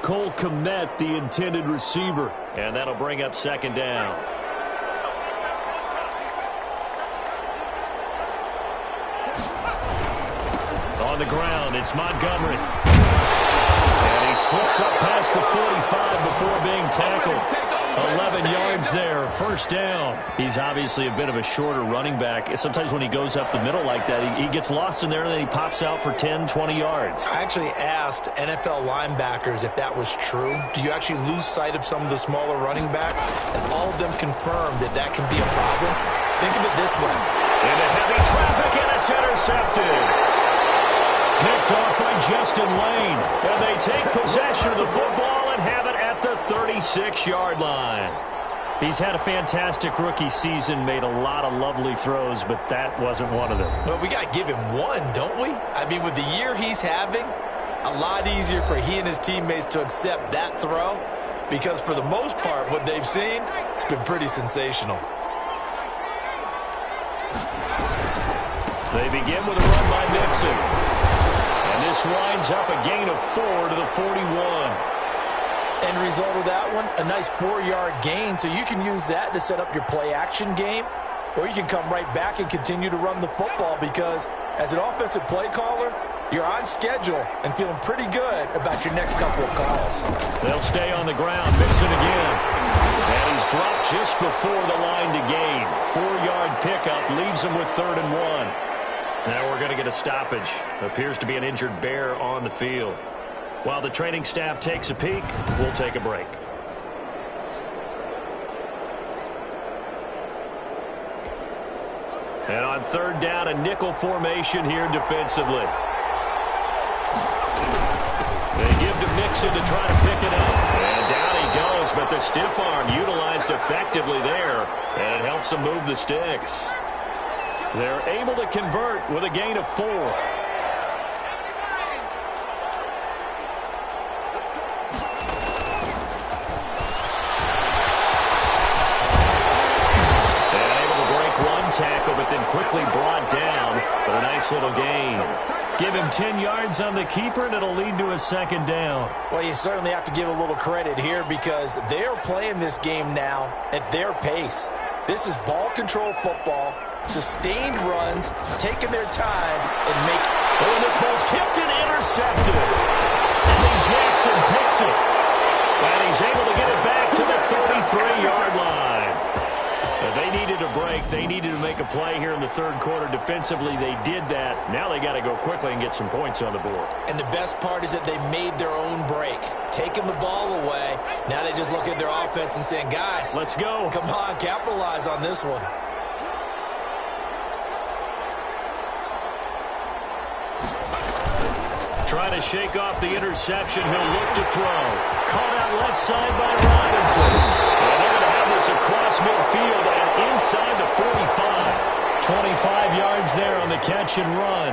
Cole Kmet, the intended receiver. And that'll bring up 2nd down. On the ground, it's Montgomery. And he slips up past the 45 before being tackled. 11 yards there, first down. He's obviously a bit of a shorter running back. Sometimes when he goes up the middle like that, he gets lost in there and then he pops out for 10, 20 yards. I actually asked NFL linebackers if that was true. Do you actually lose sight of some of the smaller running backs? And all of them confirmed that that can be a problem. Think of it this way. Into heavy traffic and it's intercepted. Picked off by Justin Lane. And they take possession of the football and have it at the 36-yard line. He's had a fantastic rookie season, made a lot of lovely throws, but that wasn't one of them. Well, we got to give him one, don't we? I mean, with the year he's having, a lot easier for he and his teammates to accept that throw because for the most part, what they've seen, it's been pretty sensational. They begin with a run by Mixon. And this winds up a gain of 4 to the 41. End result of that one, a nice 4-yard gain, so you can use that to set up your play-action game, or you can come right back and continue to run the football because as an offensive play caller, you're on schedule and feeling pretty good about your next couple of calls. They'll stay on the ground. Mixon again. And he's dropped just before the line to gain. 4-yard pickup leaves him with 3rd and 1. Now we're going to get a stoppage. Appears to be an injured bear on the field. While the training staff takes a peek, we'll take a break. And on 3rd down, a nickel formation here defensively. They give to Mixon to try to pick it up. And down he goes, but the stiff arm utilized effectively there. And it helps them move the sticks. They're able to convert with a gain of 4. Tackle, but then quickly brought down. But a nice little gain. Give him 10 yards on the keeper, and it'll lead to a 2nd down. Well, you certainly have to give a little credit here because they're playing this game now at their pace. This is ball control football, sustained runs, taking their time, and make. Oh, and this ball's tipped and intercepted. Eddie Jackson picks it. And he's able to get it back to the 33-yard line. They needed a break. They needed to make a play here in the 3rd quarter. Defensively, they did that. Now they got to go quickly and get some points on the board. And the best part is that they made their own break. Taking the ball away. Now they just look at their offense and saying, guys, let's go. Come on, capitalize on this one. Trying to shake off the interception. He'll look to throw. Caught out left side by Robinson. And they're going to have this across midfield and inside the 45. 25 yards there on the catch and run.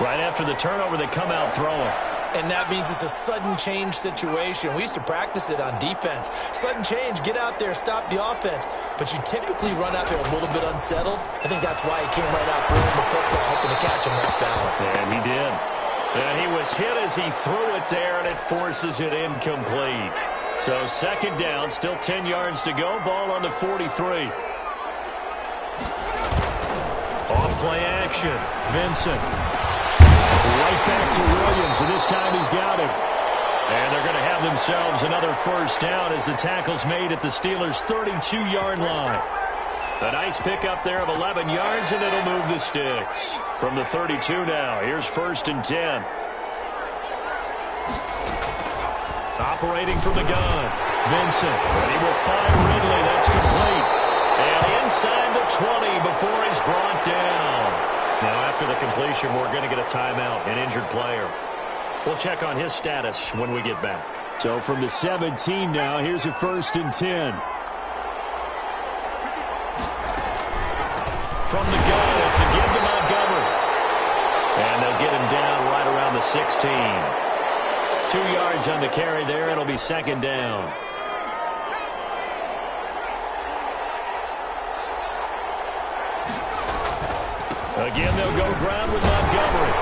Right after the turnover, they come out throwing. And that means it's a sudden change situation. We used to practice it on defense. Sudden change, get out there, stop the offense. But you typically run out there a little bit unsettled. I think that's why he came right out throwing the football, hoping to catch him off balance. And he did. And he was hit as he threw it there, and it forces it incomplete. So second down, still 10 yards to go. Ball on the 43. Off play action. Vincent. Right back to Williams, and this time he's got him. And they're going to have themselves another first down as the tackle's made at the Steelers' 32-yard line. A nice pickup there of 11 yards, and it'll move the sticks. From the 32 now, here's 1st and 10. Operating from the gun. Vincent. And he will find Ridley. That's complete. And inside the 20 before he's brought down. Now after the completion, we're going to get a timeout, an injured player. We'll check on his status when we get back. So from the 17 now, here's a 1st and 10. From the gun, it's a give to Montgomery. And they'll get him down right around the 16. 2 yards on the carry there. It'll be 2nd down. Again, they'll go ground with Montgomery.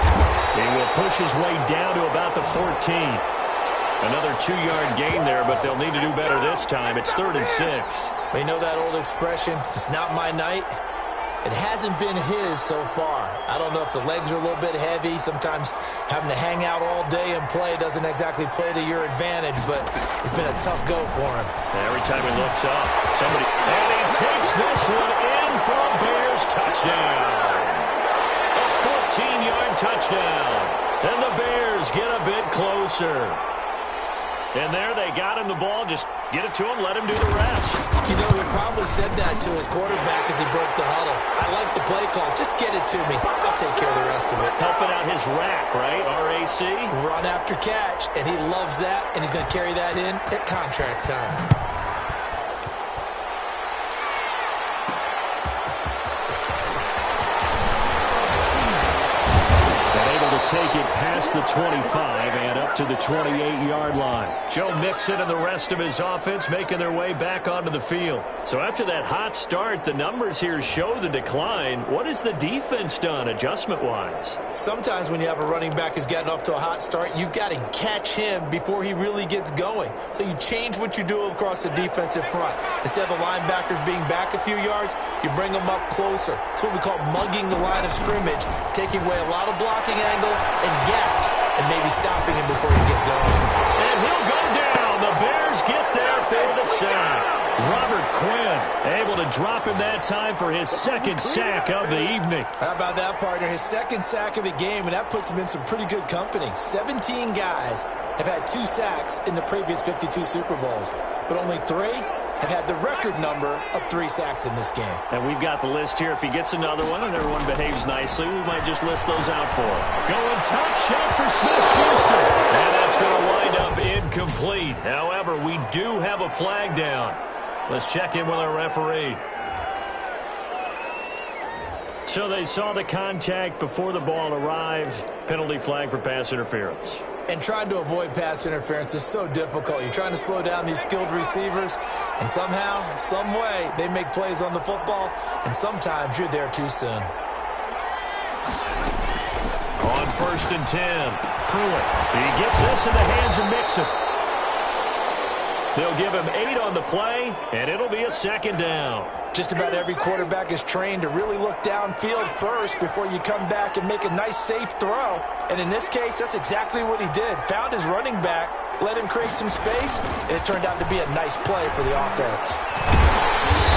He will push his way down to about the 14. Another 2-yard gain there, but they'll need to do better this time. It's 3rd and 6. We know that old expression, it's not my night. It hasn't been his so far. I don't know if the legs are a little bit heavy. Sometimes having to hang out all day and play doesn't exactly play to your advantage, but it's been a tough go for him. Every time he looks up, somebody... And he takes this one in for a Bears touchdown. A 14-yard touchdown. And the Bears get a bit closer. And there they got him the ball. Just get it to him, let him do the rest. You know, he probably said that to his quarterback as he broke the huddle. I like the play call. Just get it to me. I'll take care of the rest of it. Helping out his rack, right? R-A-C? Run after catch. And he loves that, and he's going to carry that in at contract time. Take it past the 25 and up to the 28-yard line. Joe Mixon and the rest of his offense making their way back onto the field. So after that hot start, the numbers here show the decline. What has the defense done adjustment-wise? Sometimes when you have a running back who's gotten off to a hot start, you've got to catch him before he really gets going. So you change what you do across the defensive front. Instead of the linebackers being back a few yards, you bring them up closer. It's what we call mugging the line of scrimmage, taking away a lot of blocking angles and gaps, and maybe stopping him before you get going. And he'll go down. The Bears get there for the sack. Robert Quinn able to drop him that time for his 2nd sack of the evening. How about that, partner? His 2nd sack of the game, and that puts him in some pretty good company. 17 guys have had 2 sacks in the previous 52 Super Bowls, but only 3 have had the record number of 3 sacks in this game. And we've got the list here. If he gets another one and everyone behaves nicely, we might just list those out for him. Going top shelf for Smith-Schuster. And that's going to wind up incomplete. However, we do have a flag down. Let's check in with our referee. So they saw the contact before the ball arrived. Penalty flag for pass interference. And trying to avoid pass interference is so difficult. You're trying to slow down these skilled receivers, and somehow, some way, they make plays on the football, and sometimes you're there too soon. On 1st and 10, Pruitt. He gets this in the hands of Mixon. They'll give him 8 on the play, and it'll be a 2nd down. Just about every quarterback is trained to really look downfield first before you come back and make a nice, safe throw. And in this case, that's exactly what he did. Found his running back, let him create some space, and it turned out to be a nice play for the offense.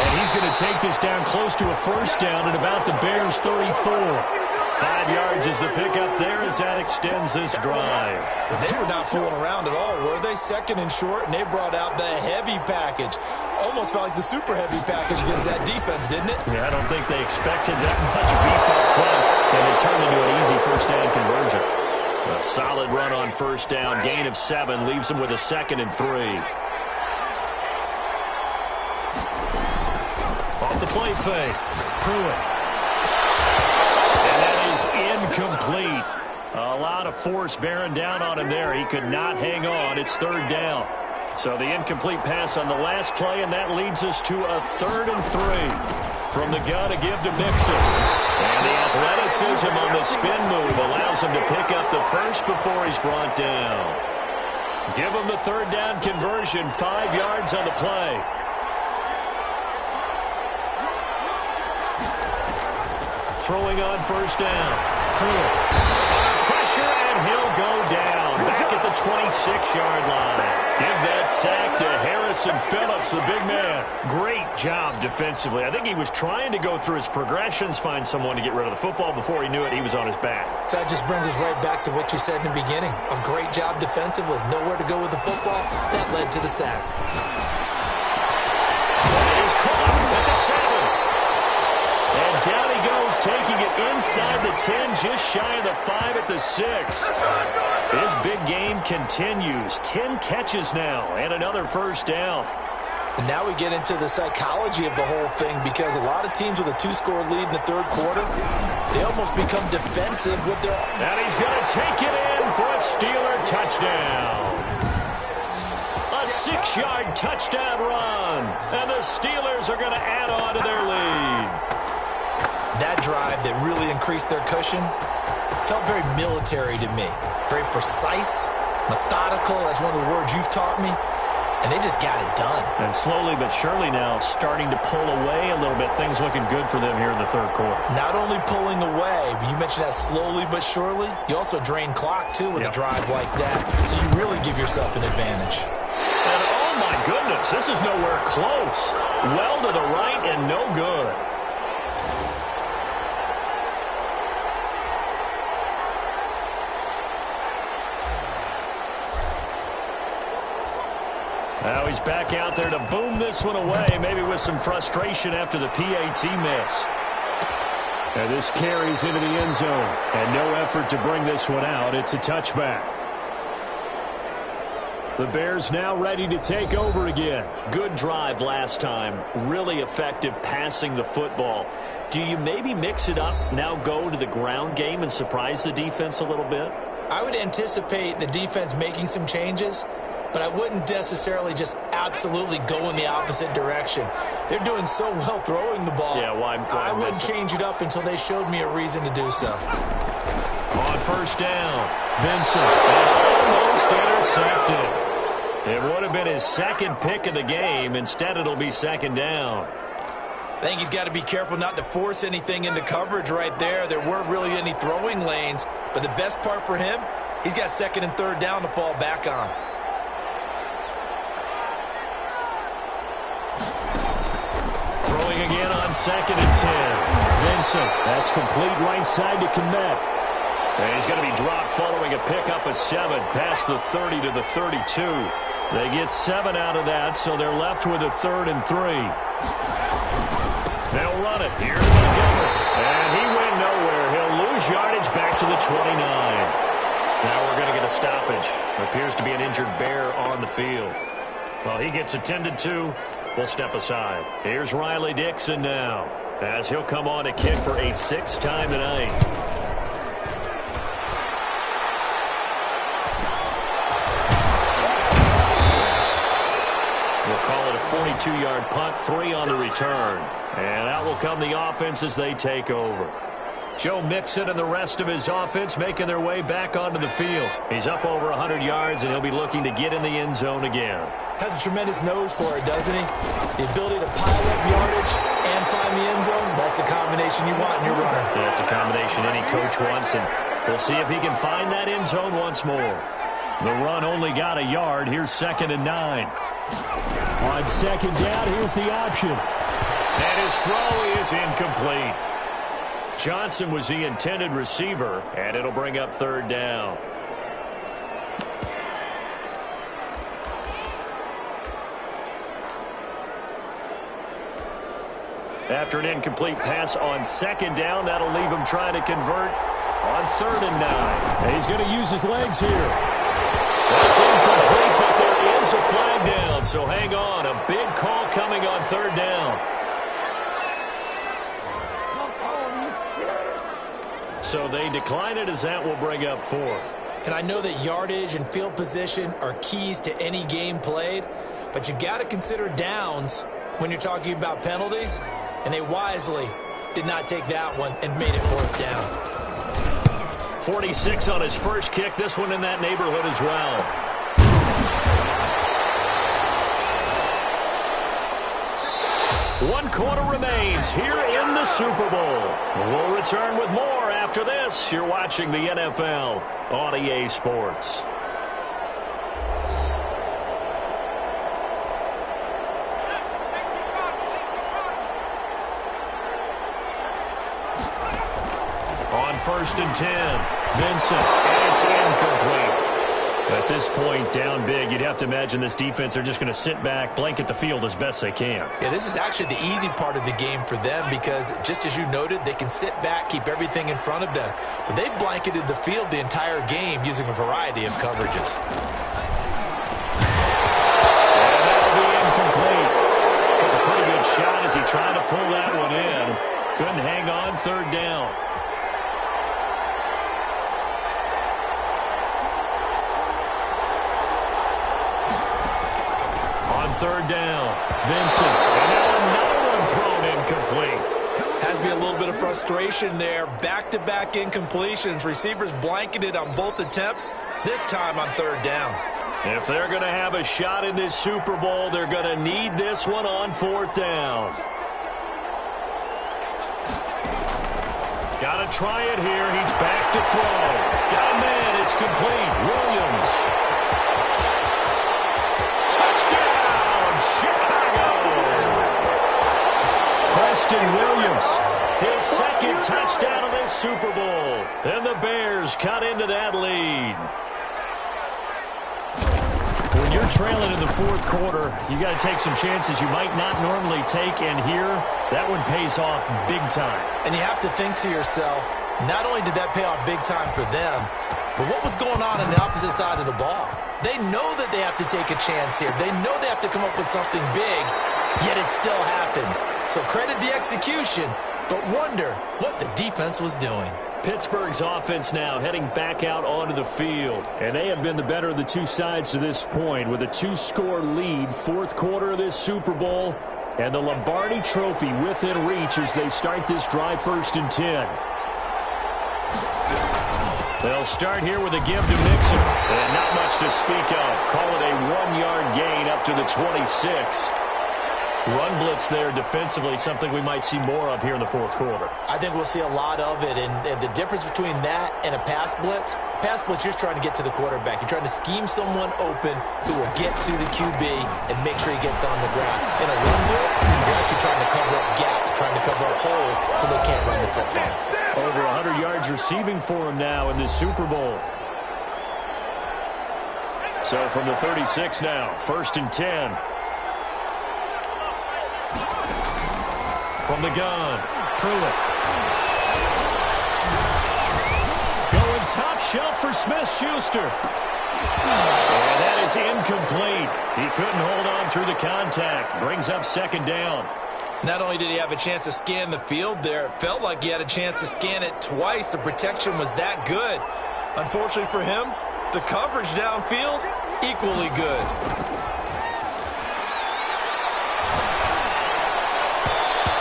And he's going to take this down close to a 1st down at about the Bears' 34. 5 yards is the pickup there as that extends this drive. They were not fooling around at all, were they? 2nd and short, and they brought out the heavy package. Almost felt like the super heavy package against that defense, didn't it? Yeah, I don't think they expected that much beef up front, and it turned into an easy 1st down conversion. A solid run on 1st down, gain of 7, leaves them with a 2nd and 3. Off the play fake, Pruitt. And that is incomplete. A lot of force bearing down on him there. He could not hang on. It's 3rd down. So the incomplete pass on the last play, and that leads us to a 3rd and 3. From the gun to give to Mixon. And the athleticism on the spin move allows him to pick up the 1st before he's brought down. Give them the third down conversion, 5 yards on the play. Throwing on first down. Clear. Pressure, and he'll go down. Back at the 26-yard line. Give that sack to Harrison Phillips, the big man. Great job defensively. I think he was trying to go through his progressions, find someone to get rid of the football. Before he knew it, he was on his back. So that just brings us right back to what you said in the beginning. A great job defensively. Nowhere to go with the football. That led to the sack. It is caught at the 7. And down he goes, taking it inside the 10, just shy of the 5 at the 6. His big game continues. 10 catches now and another first down. And now we get into the psychology of the whole thing, because a lot of teams with a 2-score lead in the third quarter, they almost become defensive with their... And he's going to take it in for a Steeler touchdown. A 6-yard touchdown run. And the Steelers are going to add on to their lead. That drive that really increased their cushion felt very military to me. Very precise, methodical. That's one of the words you've taught me. And they just got it done. And slowly but surely now starting to pull away a little bit. Things looking good for them here in the third quarter. Not only pulling away, but you mentioned that slowly but surely. You also drain clock, too, with a drive like that. So you really give yourself an advantage. And oh, my goodness, this is nowhere close. Well to the right and no good. Now he's back out there to boom this one away, maybe with some frustration after the PAT miss. And this carries into the end zone, and no effort to bring this one out. It's a touchback. The Bears now ready to take over again. Good drive last time. Really effective passing the football. Do you maybe mix it up, now go to the ground game and surprise the defense a little bit? I would anticipate the defense making some changes, but I wouldn't necessarily just absolutely go in the opposite direction. They're doing so well throwing the ball. Yeah, why I wouldn't change it up until they showed me a reason to do so. On first down, Vincent almost intercepted. It would have been his second pick of the game. Instead, it'll be second down. I think he's got to be careful not to force anything into coverage right there. There weren't really any throwing lanes, but the best part for him, he's got second and third down to fall back on. Throwing again on second and 10. Vincent, that's complete right side to Kmet. And he's going to be dropped following a pickup of 7 past the 30 to the 32. They get 7 out of that, so they're left with a 3rd and 3. They'll run it. Here's Montgomery. And he went nowhere. He'll lose yardage back to the 29. Now we're going to get a stoppage. Appears to be an injured Bear on the field. Well, he gets attended to. We'll step aside. Here's Riley Dixon now, as he'll come on to kick for a 6th time tonight. We'll call it a 42-yard punt, 3 on the return. And out will come the offense as they take over. Joe Mixon and the rest of his offense making their way back onto the field. He's up over 100 yards, and he'll be looking to get in the end zone again. Has a tremendous nose for it, doesn't he? The ability to pile up yardage and find the end zone, that's the combination you want in your runner. That's a combination any coach wants, and we'll see if he can find that end zone once more. The run only got a yard. Here's 2nd and 9. On second down, here's the option. And his throw is incomplete. Johnson was the intended receiver, and it'll bring up 3rd down. After an incomplete pass on 2nd down, that'll leave him trying to convert on 3rd and 9. And he's going to use his legs here. That's incomplete, but there is a flag down, so hang on. A big call coming on 3rd down. So they decline it, as that will bring up 4th. And I know that yardage and field position are keys to any game played, but you've got to consider downs when you're talking about penalties, and they wisely did not take that one and made it 4th down. 46 on his first kick. This one in that neighborhood as well. One quarter remains here in the Super Bowl. We'll return with more after this. You're watching the NFL on EA Sports. On 1st and 10, Vincent, and it's incomplete. At this point, down big, you'd have to imagine this defense are just going to sit back, blanket the field as best they can. Yeah, this is actually the easy part of the game for them because, just as you noted, they can sit back, keep everything in front of them. But they've blanketed the field the entire game using a variety of coverages. And that'll be incomplete. Took a pretty good shot as he tried to pull that one in. Couldn't hang on 3rd down. On 3rd down, Vincent, and now another one thrown incomplete. Has to be a little bit of frustration there. Back-to-back incompletions. Receivers blanketed on both attempts, this time on 3rd down. If they're going to have a shot in this Super Bowl, they're going to need this one on 4th down. Got to try it here. He's back to throw. Got a man. It's complete. Williams. Touchdown, Chicago. Preston Williams, his 2nd touchdown of this Super Bowl. And the Bears cut into that lead. When you're trailing in the 4th quarter, you got to take some chances you might not normally take, and here, that one pays off big time. And you have to think to yourself, not only did that pay off big time for them, but what was going on the opposite side of the ball? They know that they have to take a chance here. They know they have to come up with something big, yet it still happens. So credit the execution, but wonder what the defense was doing. Pittsburgh's offense now heading back out onto the field. And they have been the better of the two sides to this point with a 2-score lead, 4th quarter of this Super Bowl, and the Lombardi Trophy within reach as they start this drive 1st and 10. They'll start here with a give to Mixon. And not much to speak of. Call it a 1-yard gain up to the 26. Run blitz there defensively, something we might see more of here in the 4th quarter. I think we'll see a lot of it, and the difference between that and a pass blitz, you're just trying to get to the quarterback. You're trying to scheme someone open who will get to the QB and make sure he gets on the ground. In a run blitz, you're actually trying to cover up gaps, trying to cover up holes so they can't run the football. Over 100 yards receiving for him now in this Super Bowl. So from the 36 now, 1st and 10. From the gun, Pruitt. Going top shelf for Smith-Schuster. And that is incomplete. He couldn't hold on through the contact. Brings up 2nd down. Not only did he have a chance to scan the field there, it felt like he had a chance to scan it twice. The protection was that good. Unfortunately for him, the coverage downfield, equally good.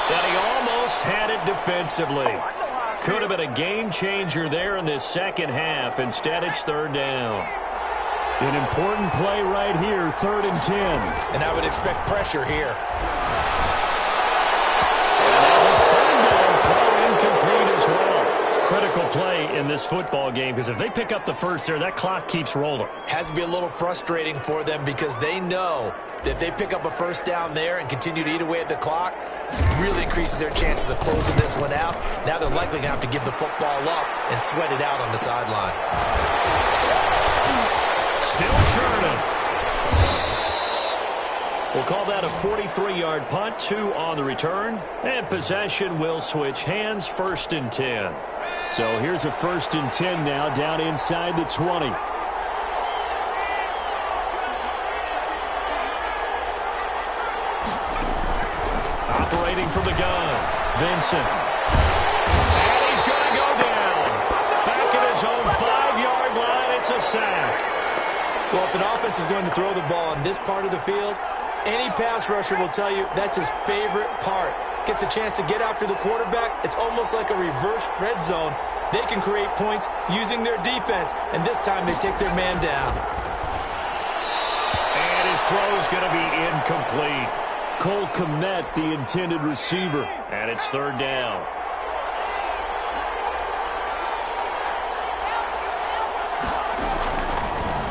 And he almost had it defensively. Could have been a game changer there in this 2nd half. Instead, it's 3rd down. An important play right here, 3rd and 10. And I would expect pressure here. Critical play in this football game because if they pick up the first there, that clock keeps rolling. Has to be a little frustrating for them because they know that if they pick up a 1st down there and continue to eat away at the clock, really increases their chances of closing this one out. Now they're likely going to have to give the football up and sweat it out on the sideline. Still churning. We'll call that a 43-yard punt, 2 on the return. And possession will switch hands, 1st and 10. So here's a 1st and 10 now down inside the 20. Operating from the gun, Vincent. And he's going to go down. Back at his own 5-yard line, it's a sack. Well, if an offense is going to throw the ball on this part of the field, any pass rusher will tell you that's his favorite part. Gets a chance to get after the quarterback. It's almost like a reverse red zone. They can create points using their defense, and this time they take their man down. And his throw is going to be incomplete. Cole Kmet, the intended receiver. And it's third down.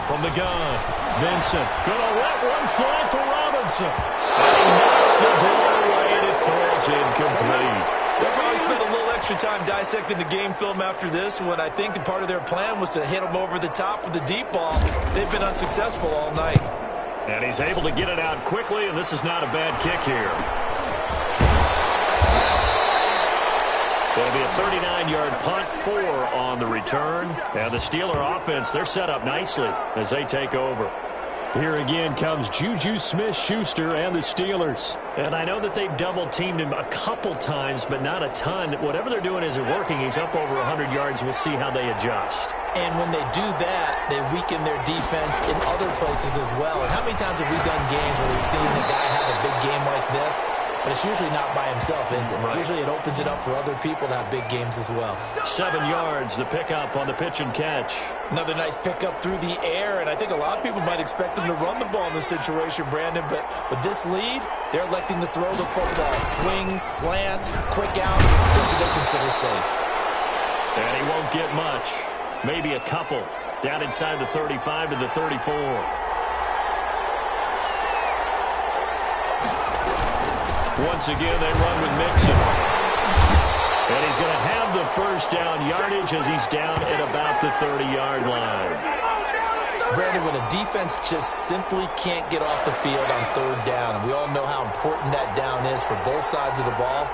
From the gun, Vincent gonna let one fly for Robinson. And he knocks the ball away and it falls incomplete. They'll probably spend a little extra time dissecting the game film after this one. I think part of their plan was to hit them over the top with the deep ball. They've been unsuccessful all night. And he's able to get it out quickly, and this is not a bad kick here. It'll be a 39-yard punt, 4 on the return. And the Steeler offense, they're set up nicely as they take over. Here again comes Juju Smith-Schuster and the Steelers. And I know that they've double-teamed him a couple times, but not a ton. Whatever they're doing isn't working. He's up over 100 yards. We'll see how they adjust. And when they do that, they weaken their defense in other places as well. And how many times have we done games where we've seen a guy have a big game like this? But it's usually not by himself, is it? Right. Usually it opens it up for other people to have big games as well. 7 yards, the pickup on the pitch and catch. Another nice pickup through the air, and I think a lot of people might expect them to run the ball in this situation, Brandon. But with this lead, they're electing to throw the football. Swings, slants, quick outs, things that they consider safe. And he won't get much. Maybe a couple. Down inside the 35 to the 34. Once again, they run with Mixon. And he's going to have the first down yardage as he's down at about the 30-yard line. Brandon, when a defense just simply can't get off the field on third down, and we all know how important that down is for both sides of the ball,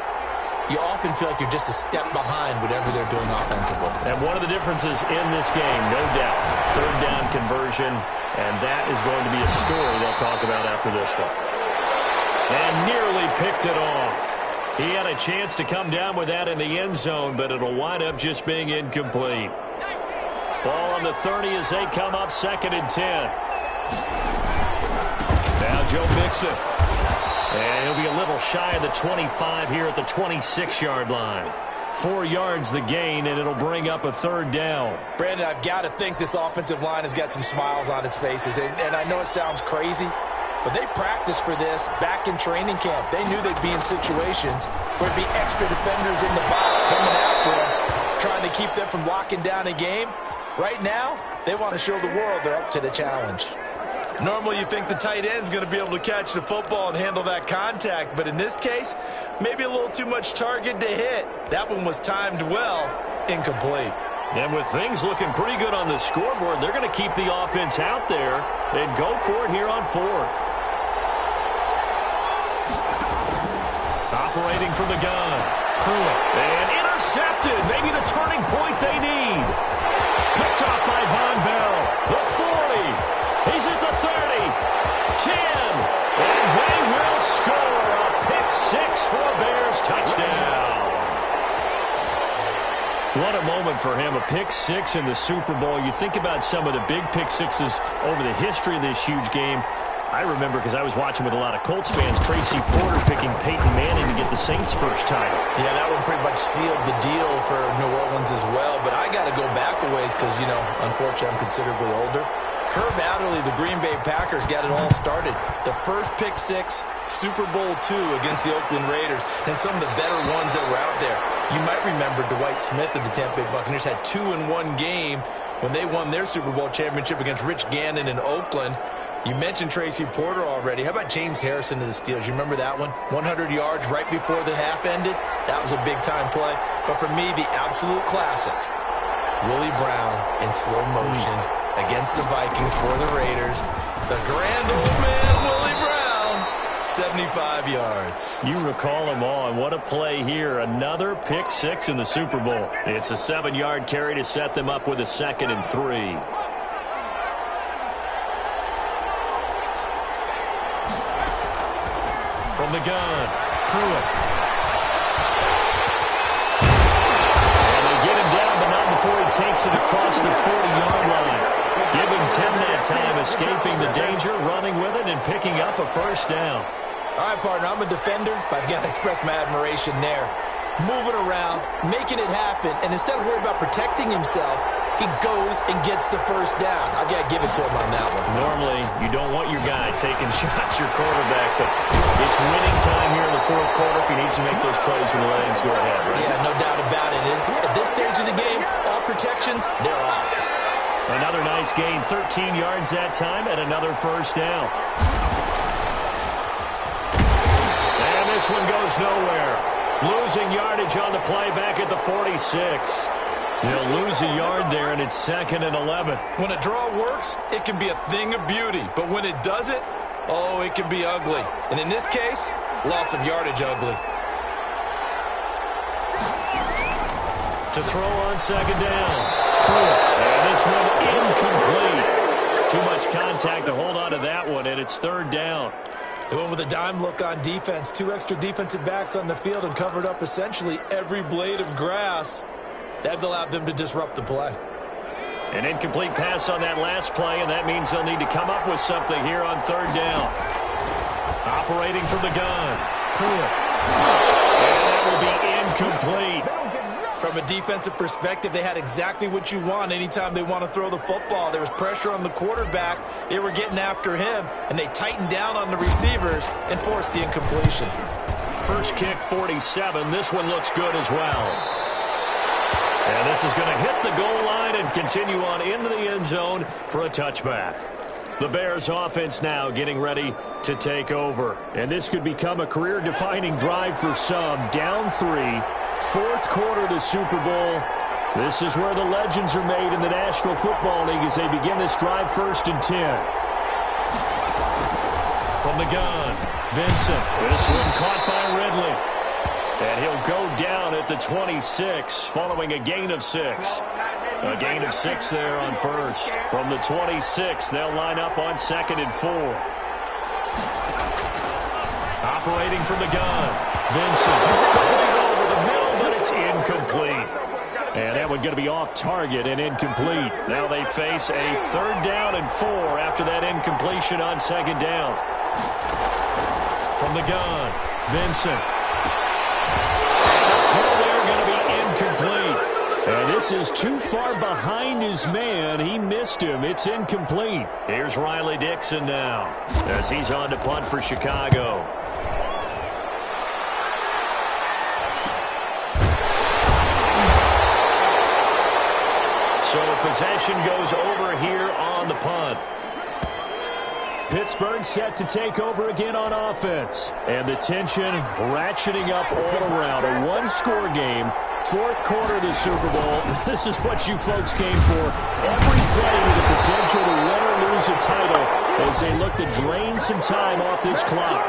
you often feel like you're just a step behind whatever they're doing offensively. And one of the differences in this game, no doubt, third down conversion, and that is going to be a story they'll talk about after this one. And nearly picked it off. He had a chance to come down with that in the end zone, but it'll wind up just being incomplete. Ball on the 30 as they come up, 2nd and 10. Now Joe Mixon. And he'll be a little shy of the 25 here at the 26-yard line. 4 yards the gain, and it'll bring up a third down. Brandon, I've got to think this offensive line has got some smiles on its faces. And I know it sounds crazy, but they practiced for this back in training camp. They knew they'd be in situations where there'd be extra defenders in the box coming after them, trying to keep them from locking down a game. Right now, they want to show the world they're up to the challenge. Normally, you think the tight end's going to be able to catch the football and handle that contact, but in this case, maybe a little too much target to hit. That one was timed well, incomplete. And with things looking pretty good on the scoreboard, they're going to keep the offense out there and go for it here on 4th. Operating from the gun. Pruitt. And intercepted. Maybe the turning point they need. Picked off by Von Bell. The 40. He's at the 30. 10. And they will score a pick 6 for a Bears touchdown. What a moment for him, a pick 6 in the Super Bowl. You think about some of the big pick 6s over the history of this huge game. I remember, because I was watching with a lot of Colts fans, Tracy Porter picking Peyton Manning to get the Saints' first title. Yeah, that one pretty much sealed the deal for New Orleans as well. But I got to go back a ways because, you know, unfortunately I'm considerably older. Herb Adderley, the Green Bay Packers, got it all started. The first pick 6, Super Bowl II against the Oakland Raiders, and some of the better ones that were out there. You might remember Dwight Smith of the Tampa Bay Buccaneers had 2 in one game when they won their Super Bowl championship against Rich Gannon in Oakland. You mentioned Tracy Porter already. How about James Harrison of the Steelers? You remember that one? 100 yards right before the half ended. That was a big-time play. But for me, the absolute classic, Willie Brown in slow motion against the Vikings for the Raiders. The grand old man, Willie Brown, 75 yards. You recall them all, and what a play here. Another pick 6 in the Super Bowl. It's a 7-yard carry to set them up with a 2nd and 3. From the gun, Pruitt. And they get him down, but not before he takes it across the 40-yard line. Give him 10 that time, escaping the danger, running with it, and picking up a first down. All right, partner, I'm a defender, but I've got to express my admiration there. Moving around, making it happen, and instead of worrying about protecting himself, he goes and gets the first down. I got to give it to him on that one. Normally, you don't want your guy taking shots, your quarterback, but it's winning time here in the fourth quarter if he needs to make those plays when the legs go ahead, right? Yeah, no doubt about it. At this stage of the game, all protections, they're off. Another nice gain, 13 yards that time, and another first down. And this one goes nowhere. Losing yardage on the play back at the 46. They'll lose a yard there, and it's 2nd and 11. When a draw works, it can be a thing of beauty. But when it doesn't, oh, it can be ugly. And in this case, loss of yardage ugly. To throw on 2nd down. And this one incomplete. Too much contact to hold on to that one, and it's 3rd down. They went with a dime look on defense. 2 extra defensive backs on the field and covered up essentially every blade of grass. That allowed them to disrupt the play. An incomplete pass on that last play, and that means they'll need to come up with something here on 3rd down. Operating from the gun. And that will be incomplete. From a defensive perspective, they had exactly what you want anytime they want to throw the football. There was pressure on the quarterback. They were getting after him, and they tightened down on the receivers and forced the incompletion. First kick, 47. This one looks good as well. And this is going to hit the goal line and continue on into the end zone for a touchback. The Bears offense now getting ready to take over. And this could become a career-defining drive for some. Down 3. 4th quarter of the Super Bowl. This is where the legends are made in the National Football League as they begin this drive 1st and 10. From the gun, Vincent. This one caught by Ridley. And he'll go down at the 26 following a gain of 6. A gain of 6 there on 1st. From the 26, they'll line up on 2nd and 4. Operating from the gun, Vincent. Throwing over the middle, but it's incomplete. And that one going to be off target and incomplete. Now they face a 3rd down and 4 after that incompletion on 2nd down. From the gun, Vincent. Throw there going to be incomplete. And this is too far behind his man. He missed him. It's incomplete. Here's Riley Dixon now as he's on to punt for Chicago. So possession goes over here on the punt. Pittsburgh set to take over again on offense. And the tension ratcheting up all around. A one-score game. 4th quarter of the Super Bowl. This is what you folks came for. Every play with the potential to win or lose a title as they look to drain some time off this clock.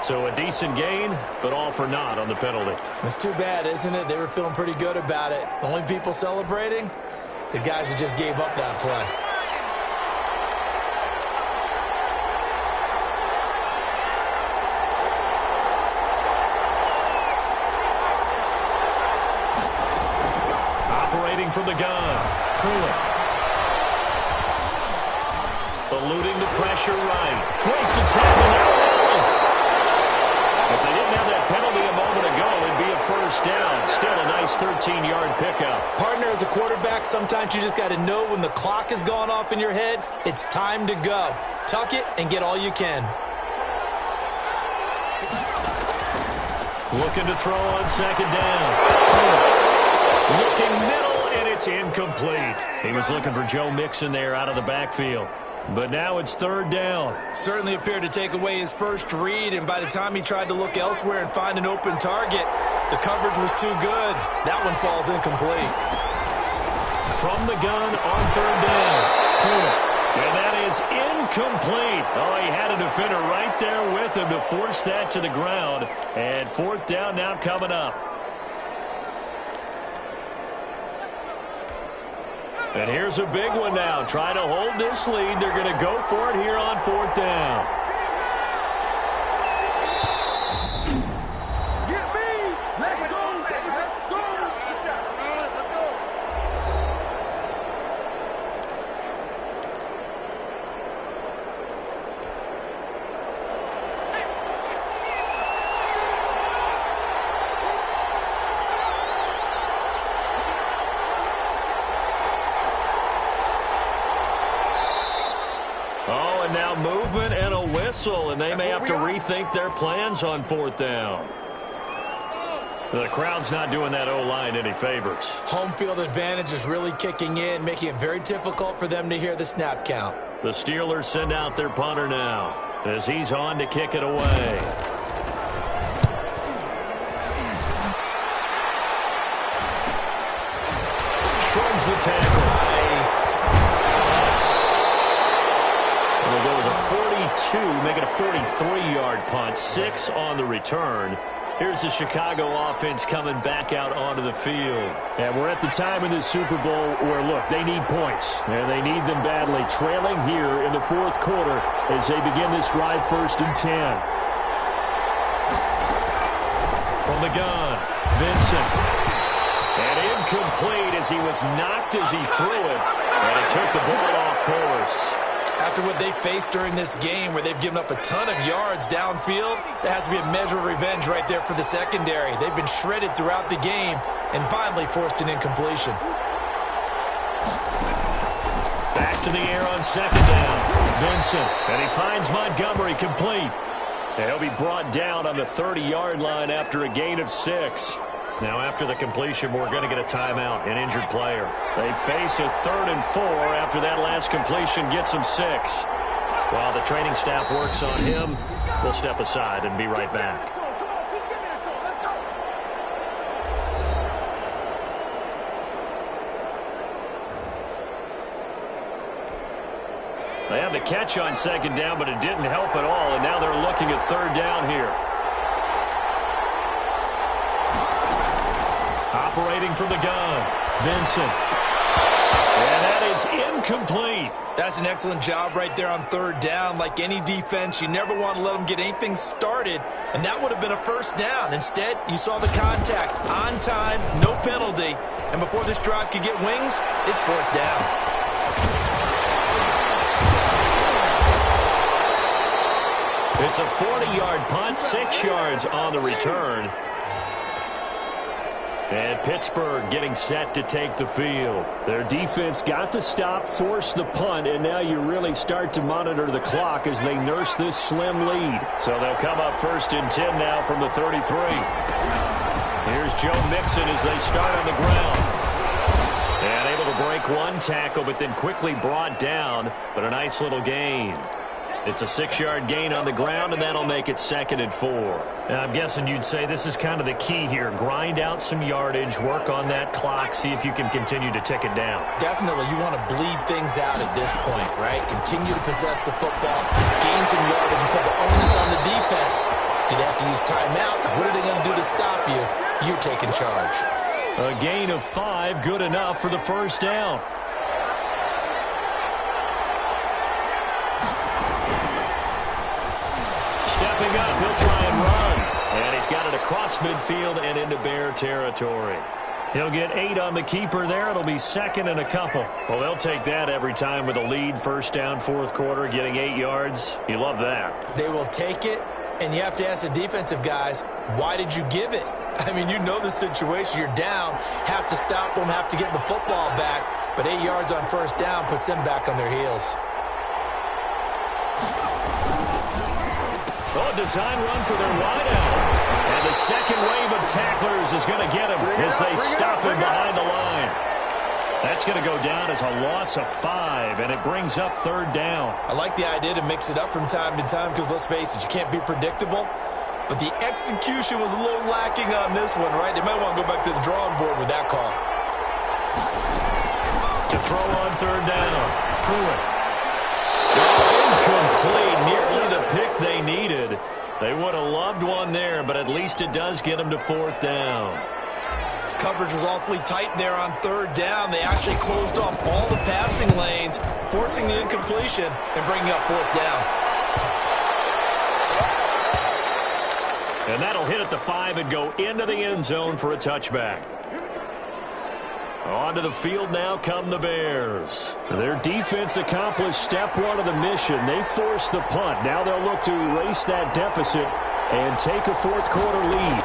So a decent gain, but all for naught on the penalty. It's too bad, isn't it? They were feeling pretty good about it. The only people celebrating, the guys who just gave up that play. Operating from the gun, Pruitt. Eluding the pressure right. Breaks the tackle. If they didn't have that penalty a moment ago, it'd be a first down. Still a nice 13-yard pickup. Partner, as a quarterback, sometimes you just got to know when the clock has gone off in your head, it's time to go. Tuck it and get all you can. Looking to throw on 2nd down. Looking middle, and it's incomplete. He was looking for Joe Mixon there out of the backfield. But now it's 3rd down. Certainly appeared to take away his first read, and by the time he tried to look elsewhere and find an open target, the coverage was too good. That one falls incomplete. From the gun on 3rd down. And that is incomplete. Oh, he had a defender right there with him to force that to the ground. And 4th down now coming up. And here's a big one now. Trying to hold this lead. They're going to go for it here on 4th down. Get me! Let's go! Let's go! Let's go! Now movement and a whistle, and they may have to rethink their plans on 4th down. The crowd's not doing that O-line any favors. Home field advantage is really kicking in, making it very difficult for them to hear the snap count. The Steelers send out their punter now as he's on to kick it away. Shrugs the tackle. Nice. It'll go as a 42, make it a 43-yard punt. 6 on the return. Here's the Chicago offense coming back out onto the field. And we're at the time in this Super Bowl where, look, they need points. And they need them badly. Trailing here in the 4th quarter as they begin this drive 1st and 10. From the gun, Vincent. And incomplete as he was knocked as he threw it. And it took the ball off course. After what they faced during this game where they've given up a ton of yards downfield, there has to be a measure of revenge right there for the secondary. They've been shredded throughout the game and finally forced an incompletion. Back to the air on 2nd down. Vincent, and he finds Montgomery complete. And he'll be brought down on the 30-yard line after a gain of 6. Now, after the completion, we're going to get a timeout, an injured player. They face a 3rd and 4 after that last completion gets them 6. While the training staff works on him, we'll step aside and be right back. They had the catch on 2nd down, but it didn't help at all, and now they're looking at 3rd down here. Operating from the gun, Vincent. And that is incomplete. That's an excellent job right there on 3rd down. Like any defense, you never want to let them get anything started, and that would have been a 1st down. Instead, you saw the contact on time, no penalty, and before this drive could get wings, it's 4th down. It's a 40-yard punt, 6 yards on the return. And Pittsburgh getting set to take the field. Their defense got the stop, forced the punt, and now you really start to monitor the clock as they nurse this slim lead. So they'll come up 1st and 10 now from the 33. Here's Joe Mixon as they start on the ground. And able to break one tackle, but then quickly brought down, but a nice little gain. It's a 6-yard gain on the ground, and that'll make it 2nd and 4. Now, I'm guessing you'd say this is kind of the key here. Grind out some yardage, work on that clock, see if you can continue to tick it down. Definitely, you want to bleed things out at this point, right? Continue to possess the football, gain some yardage, and put the onus on the defense. Do they have to use timeouts? What are they going to do to stop you? You're taking charge. A gain of 5, good enough for the 1st down. Stepping up, he'll try and run. And he's got it across midfield and into Bear territory. He'll get 8 on the keeper there. It'll be 2nd and a couple. Well, they'll take that every time with a lead. 1st down, 4th quarter, getting 8 yards. You love that. They will take it, and you have to ask the defensive guys, why did you give it? I mean, you know the situation. You're down, have to stop them, have to get the football back. But 8 yards on 1st down puts them back on their heels. Oh, design run for their wideout. And the second wave of tacklers is going to get him as they stop him behind the line. That's going to go down as a loss of 5, and it brings up 3rd down. I like the idea to mix it up from time to time because, let's face it, you can't be predictable. But the execution was a little lacking on this one, right? They might want to go back to the drawing board with that call. To throw on 3rd down. Pruitt. Incomplete. Nearly the pick they needed. They would have loved one there, but at least it does get them to 4th down. Coverage was awfully tight there on 3rd down. They actually closed off all the passing lanes, forcing the incompletion and bringing up 4th down. And that'll hit at the 5 and go into the end zone for a touchback. Onto the field now come the Bears. Their defense accomplished step 1 of the mission. They forced the punt. Now they'll look to erase that deficit and take a 4th quarter lead.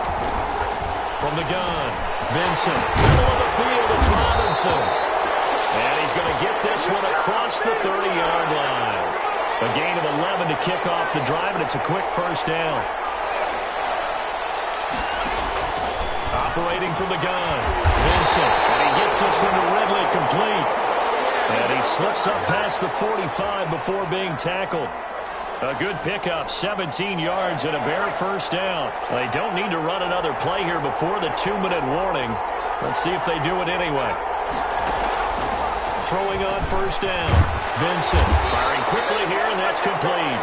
From the gun, Vincent. Middle of the field, it's Robinson. And he's going to get this one across the 30-yard line. A gain of 11 to kick off the drive, and it's a quick first down. Operating from the gun, Vincent, and he gets this one to Ridley complete. And he slips up past the 45 before being tackled. A good pickup, 17 yards and a bare first down. They don't need to run another play here before the 2-minute warning. Let's see if they do it anyway. Throwing on first down. Vincent firing quickly here, and that's complete.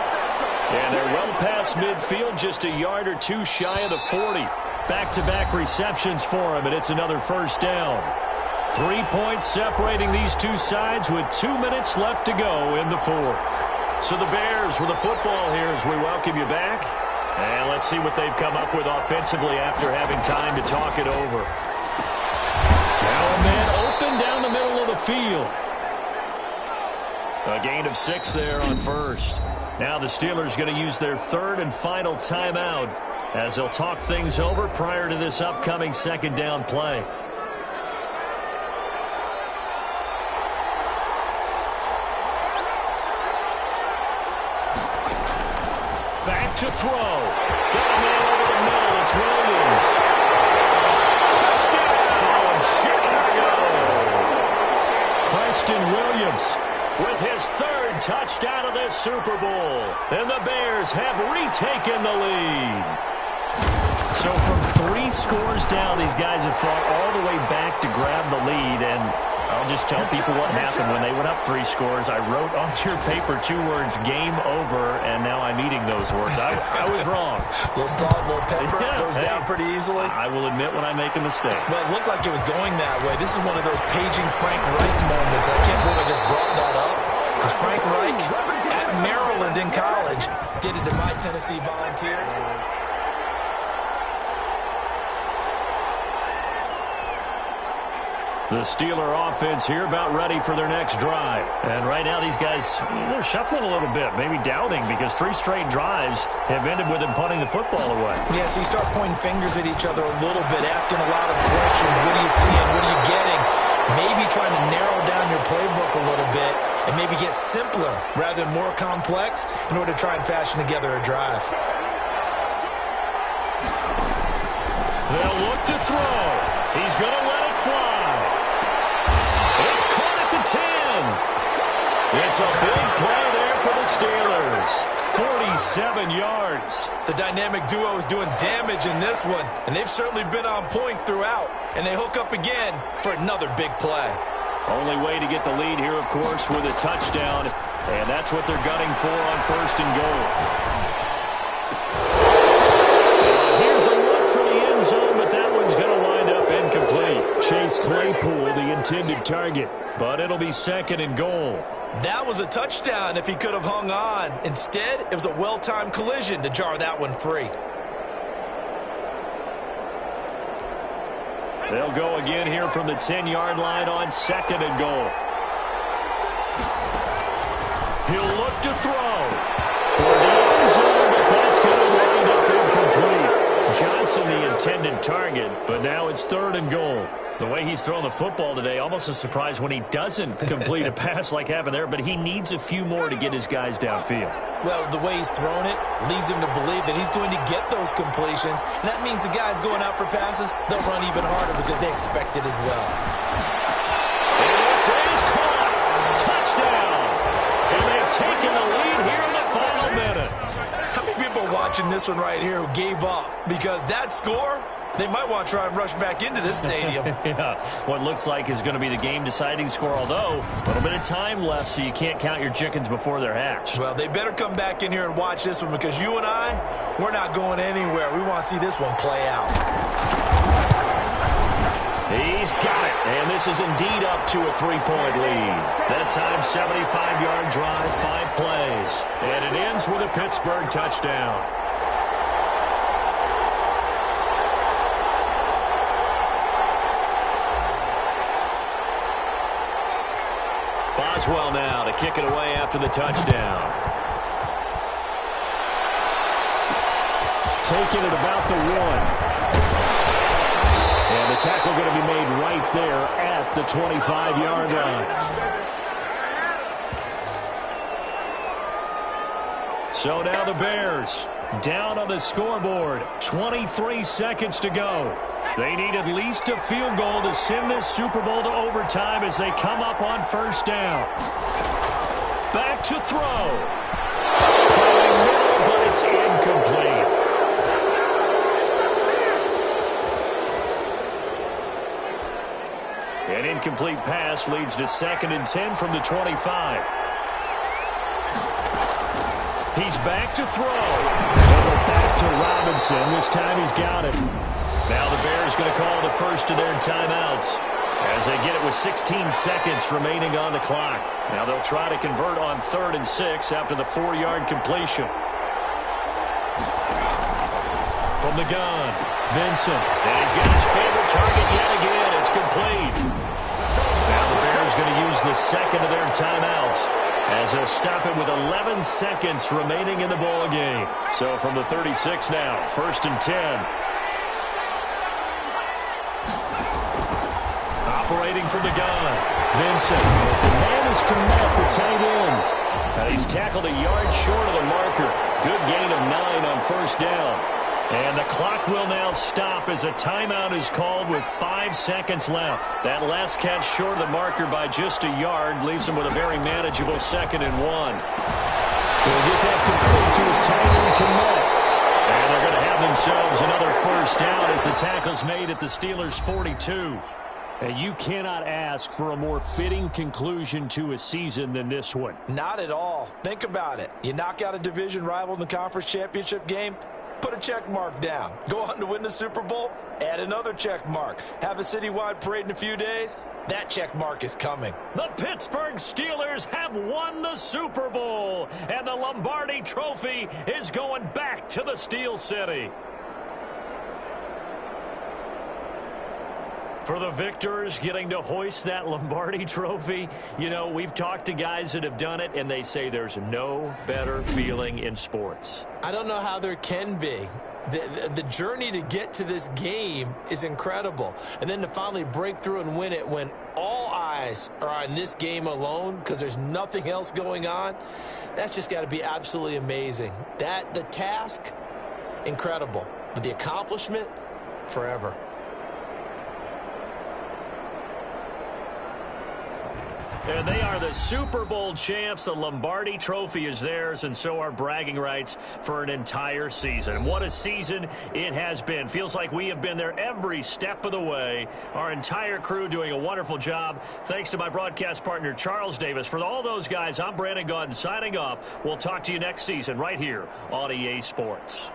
And they're well past midfield, just a yard or two shy of the 40. Back-to-back receptions for him, and it's another first down. 3 points separating these two sides with 2 minutes left to go in the fourth. So the Bears with the football here as we welcome you back. And let's see what they've come up with offensively after having time to talk it over. Now a man open down the middle of the field. A gain of 6 there on first. Now the Steelers going to use their third and final timeout as they'll talk things over prior to this upcoming second down play. Back to throw. Got a man over the middle. It's Williams. Touchdown, Chicago. Preston Williams with his third touchdown of this Super Bowl. And the Bears have retaken the lead. So from 3 scores down, these guys have fought all the way back to grab the lead. And I'll just tell people what happened when they went up 3 scores. I wrote on your paper 2 words, game over, and now I'm eating those words. I was wrong. A little salt, a little pepper, goes down pretty easily. I will admit when I make a mistake. Well, it looked like it was going that way. This is one of those paging Frank Reich moments. I can't believe I just brought that up. Because Frank Reich at Maryland in college did it to my Tennessee Volunteers. The Steeler offense here about ready for their next drive. And right now these guys, they're shuffling a little bit, maybe doubting, because 3 straight drives have ended with them punting the football away. Yeah, so you start pointing fingers at each other a little bit, asking a lot of questions. What are you seeing? What are you getting? Maybe trying to narrow down your playbook a little bit and maybe get simpler rather than more complex in order to try and fashion together a drive. They'll look to throw. He's going to let it fly. It's caught at the 10. It's a big play there for the Steelers. 47 yards. The dynamic duo is doing damage in this one, and they've certainly been on point throughout. And they hook up again for another big play. Only way to get the lead here, of course, with a touchdown. And that's what they're gunning for on first and goal. Here's a look for the end zone, but that one's going to wind up incomplete. Chase Claypool, the intended target, but it'll be second and goal. That was a touchdown if he could have hung on. Instead, it was a well-timed collision to jar that one free. They'll go again here from the 10-yard line on second and goal. He'll look to throw toward the end zone, but that's going to wind up incomplete. Johnson, the intended target, but now it's third and goal. The way he's throwing the football today, almost a surprise when he doesn't complete a pass like happened there, but he needs a few more to get his guys downfield. Well, the way he's thrown it leads him to believe that he's going to get those completions. And that means the guys going out for passes, they'll run even harder because they expect it as well. And this is caught. Touchdown. And they've taken the lead here in the final minute. How many people are watching this one right here who gave up? Because that score, they might want to try and rush back into this stadium. Yeah, what looks like is going to be the game-deciding score, although a little bit of time left, so you can't count your chickens before they're hatched. Well, they better come back in here and watch this one because you and I, we're not going anywhere. We want to see this one play out. He's got it, and this is indeed up to a 3-point lead. That time, 75-yard drive, 5 plays. And it ends with a Pittsburgh touchdown. Boswell now to kick it away after the touchdown. Taking it about the 1. And the tackle going to be made right there at the 25-yard line. So now the Bears down on the scoreboard. 23 seconds to go. They need at least a field goal to send this Super Bowl to overtime as they come up on first down. Back to throw. Throwing middle, but it's incomplete. An incomplete pass leads to 2nd and 10 from the 25. He's back to throw. Back to Robinson. This time he's got it. Now the Bears going to call the first of their timeouts as they get it with 16 seconds remaining on the clock. Now they'll try to convert on 3rd and 6 after the 4-yard completion. From the gun, Vincent. And he's got his favorite target yet again. It's complete. Now the Bears going to use the second of their timeouts as they'll stop it with 11 seconds remaining in the ball game. So from the 36 now, 1st and 10. Operating from the gun, Vincent. The man is Komet, the tight end. And he's tackled a yard short of the marker. Good gain of 9 on first down. And the clock will now stop as a timeout is called with 5 seconds left. That last catch short of the marker by just a yard leaves him with a very manageable 2nd and 1. They'll get that complete to his tight end, Komet. And they're going to have themselves another first down as the tackle's made at the Steelers' 42. And you cannot ask for a more fitting conclusion to a season than this one. Not at all. Think about it. You knock out a division rival in the conference championship game, put a check mark down. Go on to win the Super Bowl, add another check mark. Have a citywide parade in a few days, that check mark is coming. The Pittsburgh Steelers have won the Super Bowl, and the Lombardi Trophy is going back to the Steel City. For the victors getting to hoist that Lombardi Trophy, you know, we've talked to guys that have done it, and they say there's no better feeling in sports. I don't know how there can be. The journey to get to this game is incredible. And then to finally break through and win it when all eyes are on this game alone because there's nothing else going on, that's just got to be absolutely amazing. The task, incredible. But the accomplishment, forever. And they are the Super Bowl champs. The Lombardi Trophy is theirs, and so are bragging rights for an entire season. What a season it has been. Feels like we have been there every step of the way. Our entire crew doing a wonderful job. Thanks to my broadcast partner, Charles Davis. For all those guys, I'm Brandon Gaudin signing off. We'll talk to you next season right here on EA Sports.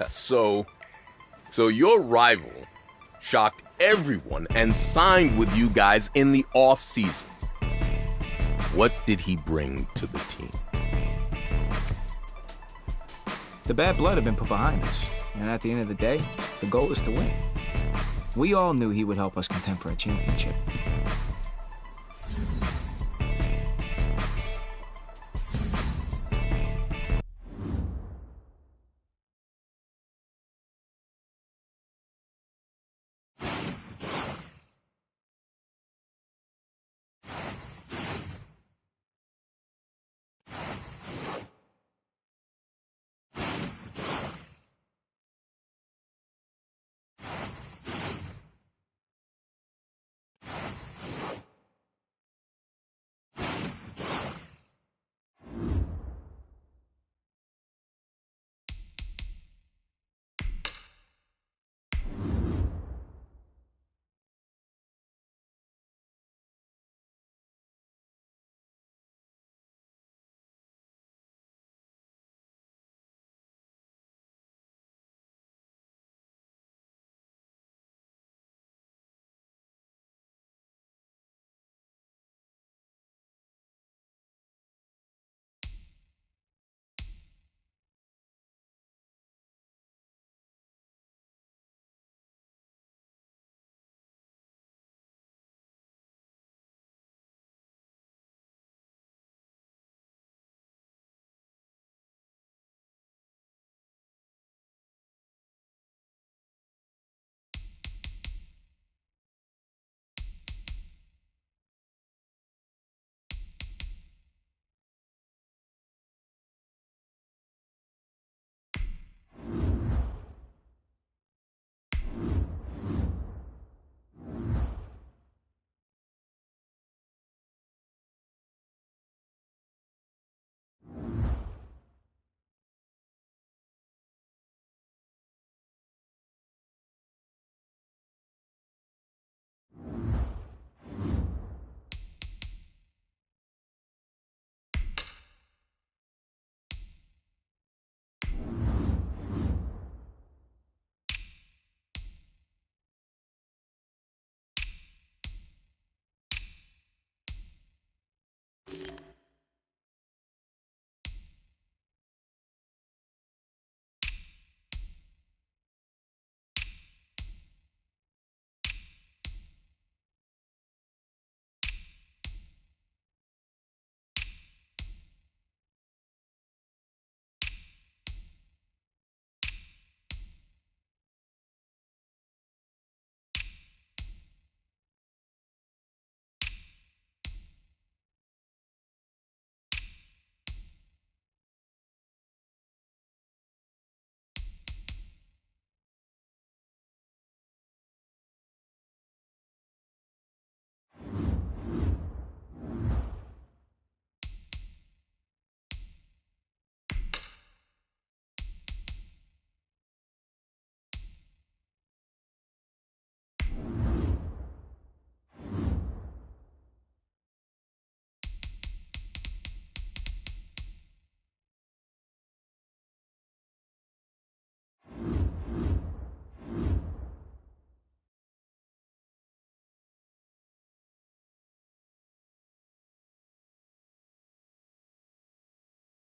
So your rival shocked everyone and signed with you guys in the off-season. What did he bring to the team? The bad blood had been put behind us, and at the end of the day, the goal is to win. We all knew he would help us contend for a championship.